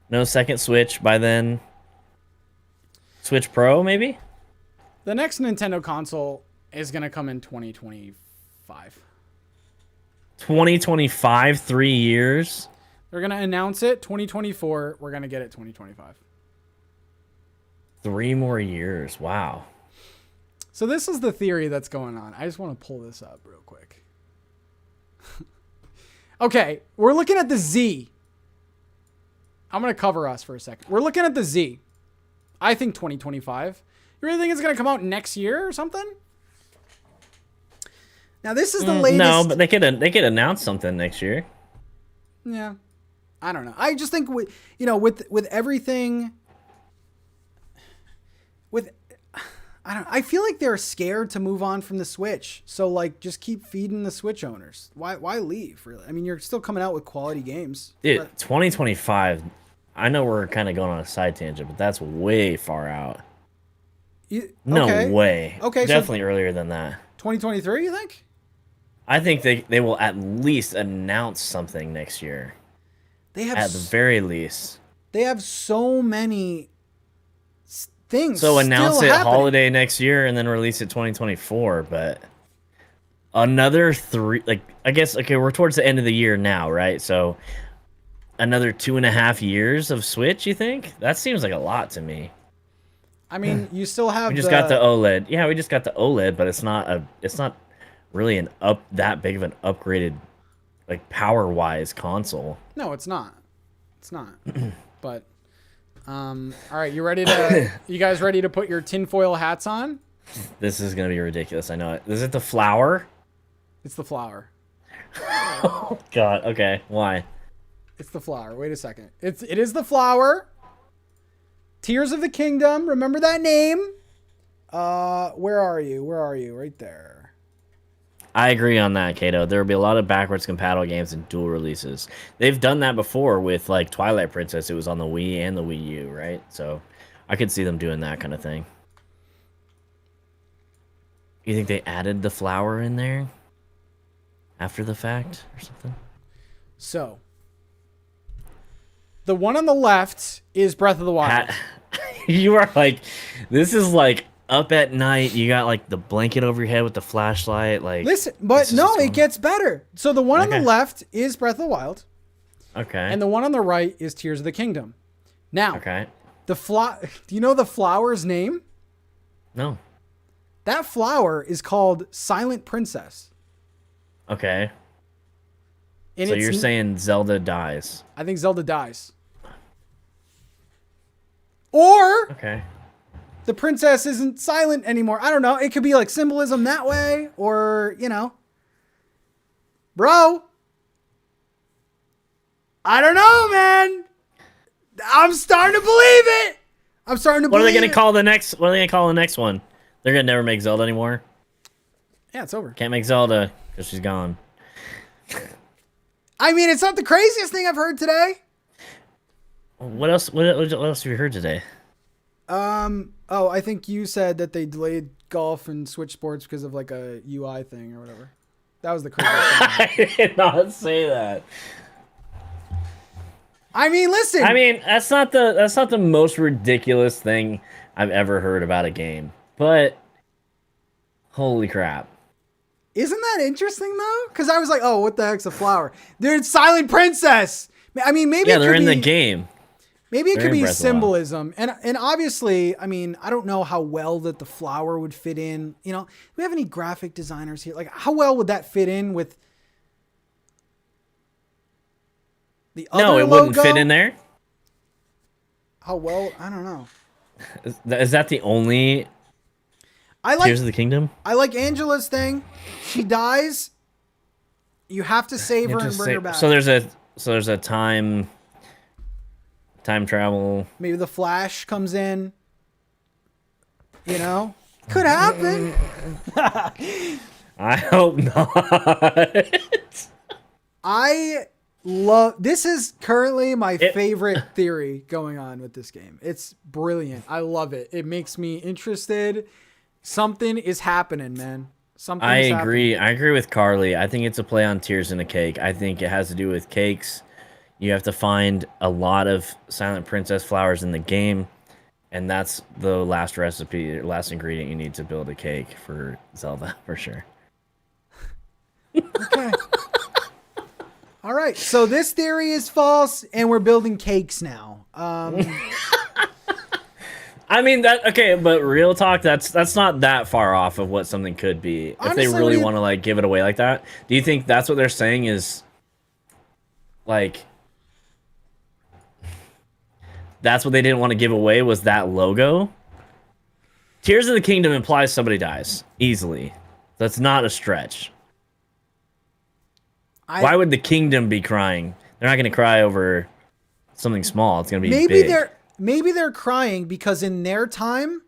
no second Switch by then. Switch Pro maybe. The next Nintendo console is gonna come in 2025. 2025, 3 years. They're gonna announce it 2024. We're gonna get it 2025. 3 more years. Wow. So this is the theory that's going on. I just want to pull this up real quick. Okay, we're looking at the Z. I'm gonna cover us for a second. We're looking at the Z. I think 2025. You really think it's gonna come out next year or something? Now this is the latest. No, but they could announce something next year. Yeah, I don't know. I just think with everything, I feel like they're scared to move on from the Switch. So like, just keep feeding the Switch owners. Why leave? Really? I mean, you're still coming out with quality games. Dude, 2025. I know we're kind of going on a side tangent, but that's way far out. No way. Okay, definitely so earlier than that. 2023, you think? I think they will at least announce something next year. They have at the very least. They have so many things. So announce it happening. Holiday next year and then release it 2024. But another 3, like I guess we're towards the end of the year now, right? So another 2.5 years of Switch. You think that seems like a lot to me? I mean, you still have. We just got the OLED. Yeah, we just got the OLED, but it's not really that big of an upgraded, like power-wise console. No, it's not. It's not. But, all right, you ready to? You guys ready to put your tinfoil hats on? This is gonna be ridiculous. I know it. Is it the flower? It's the flower. Oh God. Okay. Why? It's the flower. Wait a second. It is the flower. Tears of the Kingdom. Remember that name? Where are you? Where are you? Right there. I agree on that, Kato. There will be a lot of backwards compatible games and dual releases. They've done that before with like Twilight Princess. It was on the Wii and the Wii U, right? So I could see them doing that kind of thing. You think they added the flower in there after the fact or something? So, the one on the left is Breath of the Wild. You are like, this is like up at night. You got like the blanket over your head with the flashlight. Like, listen, but no, it gets better. So the one on the left is Breath of the Wild. Okay. And the one on the right is Tears of the Kingdom. Now, okay. Do you know the flower's name? No. That flower is called Silent Princess. Okay. And so you're saying Zelda dies? I think Zelda dies. Or okay, the princess isn't silent anymore. I don't know. It could be like symbolism that way, or, you know. Bro. I don't know, man. I'm starting to believe it. I'm starting to believe it. What are they going to call the next? What are they going to call the next one? They're going to never make Zelda anymore? Yeah, it's over. Can't make Zelda because she's gone. I mean, it's not the craziest thing I've heard today. What else? What else have you heard today? Oh, I think you said that they delayed golf and Switch Sports because of like a UI thing or whatever. That was the craziest thing. I did not say that. I mean, listen. I mean, that's not the most ridiculous thing I've ever heard about a game. But holy crap. Isn't that interesting though? Because I was like, oh, what the heck's a flower? Dude, Silent Princess. I mean, maybe they're in the game. Maybe it could be symbolism. And obviously, I mean, I don't know how well that the flower would fit in. You know, do we have any graphic designers here? Like, how well would that fit in with the other logo? No, it wouldn't fit in there. How well? I don't know. Is that the only Tears of the Kingdom? I like Angela's thing. She dies. You have to save her and bring her back. So there's a time travel. Maybe the Flash comes in. You know? Could happen. I hope not. I love... This is currently my favorite theory going on with this game. It's brilliant. I love it. It makes me interested. Something is happening, man. I agree. I agree with Carly. I think it's a play on Tears in a Cake. I think it has to do with cakes. You have to find a lot of Silent Princess flowers in the game, and that's the last recipe, last ingredient you need to build a cake for Zelda, for sure. Okay. All right. So this theory is false, and we're building cakes now. I mean, but real talk, that's not that far off of what something could be. Honestly, if they really want to like give it away like that. Do you think that's what they're saying is like that's what they didn't want to give away, was that logo? Tears of the Kingdom implies somebody dies easily. That's not a stretch. Why would the kingdom be crying? They're not going to cry over something small. It's going to be big. Maybe they're crying because in their time,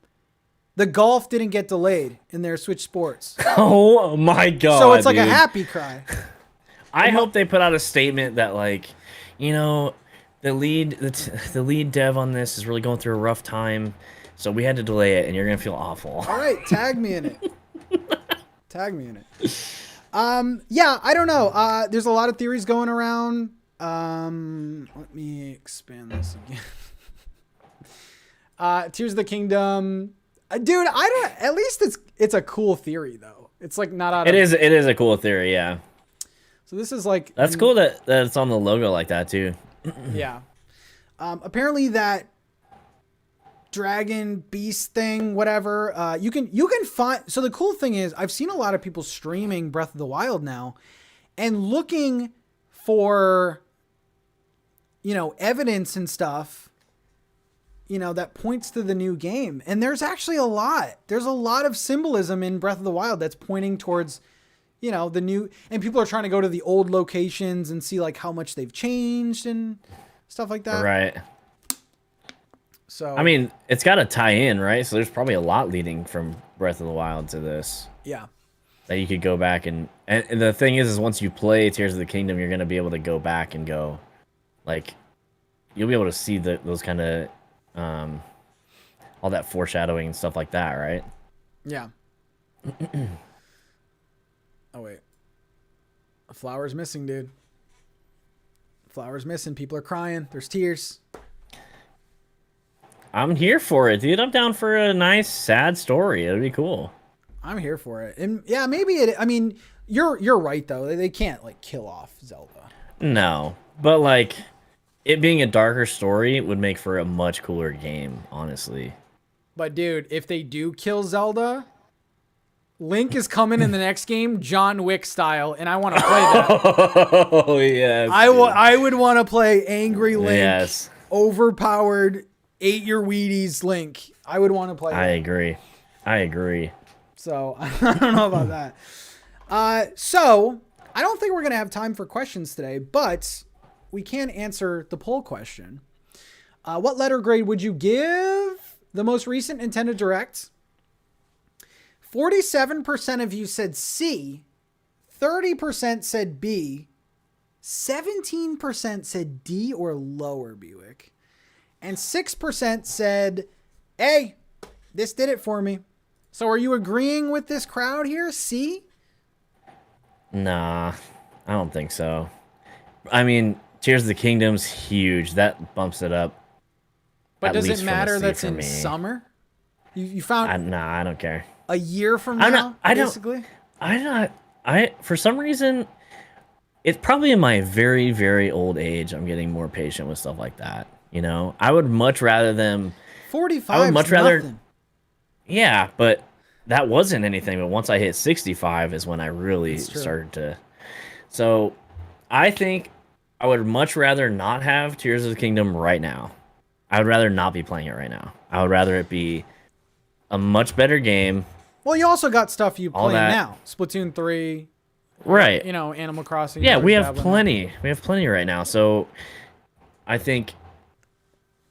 the golf didn't get delayed in their Switch Sports. Oh my god! So it's like a happy cry. I hope they put out a statement that, like, you know, the lead dev on this is really going through a rough time, so we had to delay it, and you're gonna feel awful. All right, tag me in it. Tag me in it. Yeah, I don't know. There's a lot of theories going around. Let me expand this again. Tears of the Kingdom, dude. I don't. At least it's a cool theory though. It's like not out. It is a cool theory, yeah. So this is like that's cool that it's on the logo like that too. Yeah. Apparently that dragon beast thing, whatever. You can find. So the cool thing is, I've seen a lot of people streaming Breath of the Wild now, and looking for, you know, evidence and stuff, you know, that points to the new game. And there's actually a lot. There's a lot of symbolism in Breath of the Wild that's pointing towards, the new, and people are trying to go to the old locations and see like how much they've changed and stuff like that. Right. So I mean, it's got to tie in, right? So there's probably a lot leading from Breath of the Wild to this. Yeah. That you could go back and the thing is once you play Tears of the Kingdom, you're gonna be able to go back and go, like, you'll be able to see those kind of, all that foreshadowing and stuff like that, right? Yeah. Oh wait, a flower's missing, dude. Flower's missing. People are crying. There's tears. I'm here for it, dude. I'm down for a nice, sad story. It'll be cool. I'm here for it. And yeah, maybe it. I mean, you're right though. They can't like kill off Zelda. No, but like, it being a darker story would make for a much cooler game, honestly. But dude, if they do kill Zelda, Link is coming in the next game, John Wick style, and I want to play that. Oh yes. I would want to play angry Link, yes. Overpowered, ate your Wheaties Link. I would want to play that. I agree. So I don't know about that. So I don't think we're gonna have time for questions today, but we can answer the poll question. What letter grade would you give the most recent Nintendo Direct? 47% of you said C, 30% said B, 17% said D or lower, Buick, and 6% said A. This did it for me. So are you agreeing with this crowd here? C? Nah, I don't think so. I mean, Tears of the Kingdom's huge. That bumps it up. But does it matter that's in summer? You found... Nah, I don't care. A year from now, basically? For some reason, it's probably in my very, very old age, I'm getting more patient with stuff like that. You know? I would much rather them... 45 I would much rather... Nothing. Yeah, but that wasn't anything. But once I hit 65 is when I really started to... So, I think I would much rather not have Tears of the Kingdom right now. I would rather not be playing it right now. I would rather it be a much better game. Well, you also got stuff you play now. Splatoon 3. Right. You know, Animal Crossing. Yeah, we have plenty. We have plenty right now. So, I think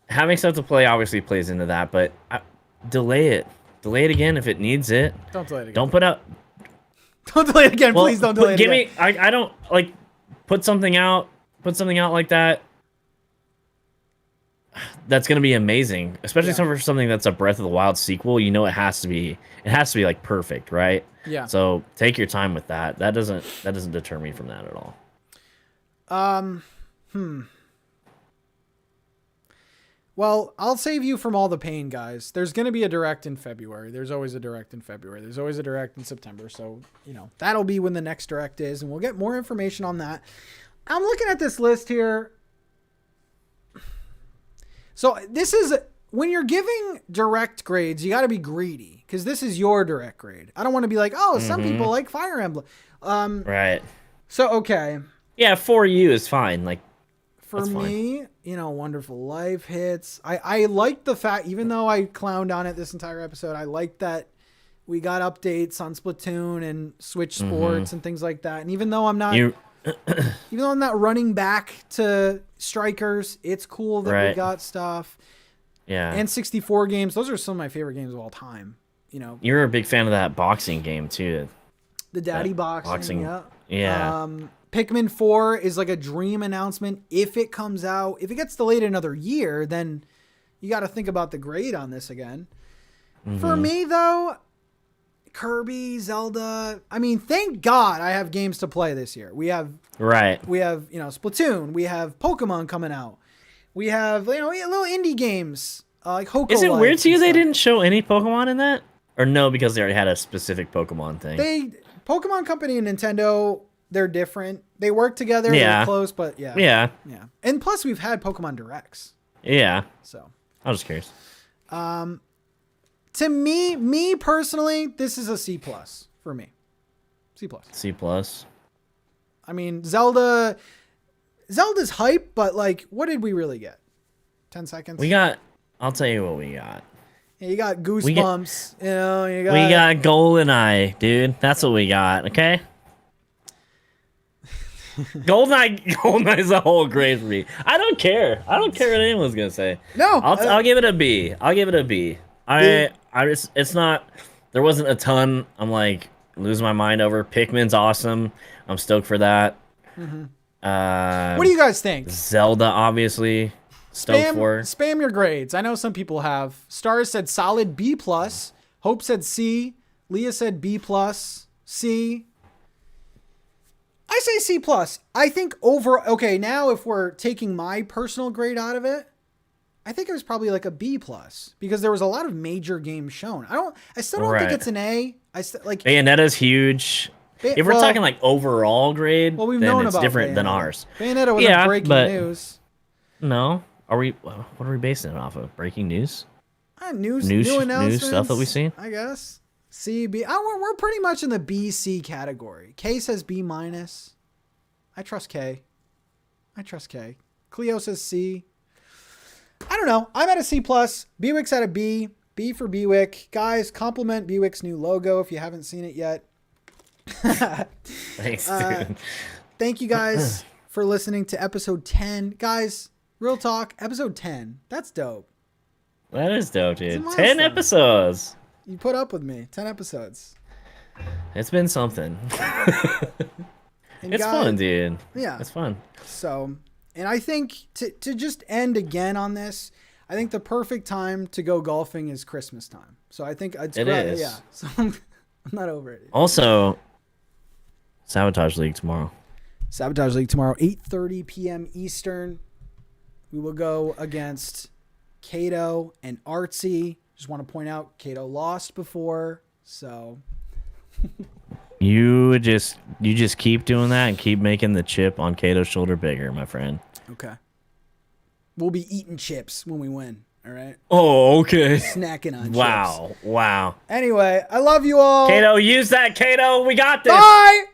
having stuff to play obviously plays into that, but delay it. Delay it again if it needs it. Don't delay it again. Don't put out... Don't delay it again. Please don't delay it again. I don't, like, put something out like that. That's gonna be amazing, especially for something that's a Breath of the Wild sequel. You know, it has to be like perfect, right? Yeah. So take your time with that. That doesn't deter me from that at all. Well, I'll save you from all the pain, guys. There's gonna be a Direct in February. There's always a Direct in February. There's always a Direct in September. So that'll be when the next Direct is, and we'll get more information on that. I'm looking at this list here. So this is, when you're giving Direct grades, you got to be greedy because this is your Direct grade. I don't want to be like, oh, some people like Fire Emblem. Right. So, okay. Yeah, for you is fine. Like, for me, Wonderful Life hits. I like the fact, even though I clowned on it this entire episode, I like that we got updates on Splatoon and Switch Sports and things like that. And even though I'm not... Even though I'm not running back to Strikers, it's cool that we got stuff. Yeah. And 64 games. Those are some of my favorite games of all time. You're a big fan of that boxing game, too. The Daddy boxing. Yeah. Pikmin 4 is like a dream announcement. If it comes out, if it gets delayed another year, then you got to think about the grade on this again. For me, though... Kirby, Zelda. I mean, thank God I have games to play this year. We have Splatoon. We have Pokemon coming out. We have little indie games like Hoko. Is it weird to you they didn't show any Pokemon in that? Or no, because they already had a specific Pokemon thing. Pokemon Company and Nintendo, they're different. They work together. They're close, but yeah. And plus, we've had Pokemon Directs. Yeah. So I was just curious. To me personally, this is a C+ for me. C+. C+. I mean, Zelda's hype, but like, what did we really get? 10 seconds? I'll tell you what we got. Yeah, you got Goosebumps. We got GoldenEye, dude. That's what we got, okay? Goldeneye's a whole grade for me. I don't care. I don't care what anyone's gonna say. No, I'll give it a B. I'll give it a B. It's not. There wasn't a ton. I'm like losing my mind over. Pikmin's awesome. I'm stoked for that. What do you guys think? Zelda, obviously. Stoked for. Spam your grades. I know some people have. Stars said solid B plus. Hope said C. Leah said B plus. C. I say C plus. I think okay, now if we're taking my personal grade out of it, I think it was probably like a B plus because there was a lot of major games shown. I still don't think it's an A. Bayonetta's huge. If we're talking like overall grade, we've then known it's about different Bayonetta. than ours. Bayonetta was breaking news. No. What are we basing it off of? Breaking news? New announcements. News stuff that we've seen? I guess. C, B. We're pretty much in the B, C category. K says B minus. I trust K. Cleo says C. I don't know. I'm at a C plus. Bewick's at a B. B for Bewick. Guys, compliment Bewick's new logo if you haven't seen it yet. Thanks, dude. Thank you guys for listening to episode 10. Guys, real talk, episode 10. That's dope. That is dope, dude. 10 episodes. You put up with me. 10 episodes. It's been something. It's fun, dude. Yeah. It's fun. So, and I think to just end again on this, I think the perfect time to go golfing is Christmas time. So I think it is. Yeah. So I'm not over it. Also, Sabotage League tomorrow. 8:30 p.m. Eastern. We will go against Kato and Artsy. Just want to point out Kato lost before, so you just keep doing that and keep making the chip on Kato's shoulder bigger, my friend. Okay. We'll be eating chips when we win. All right. Oh, okay. Snacking on chips. Wow. Anyway, I love you all. Kato, use that, Kato. We got this. Bye.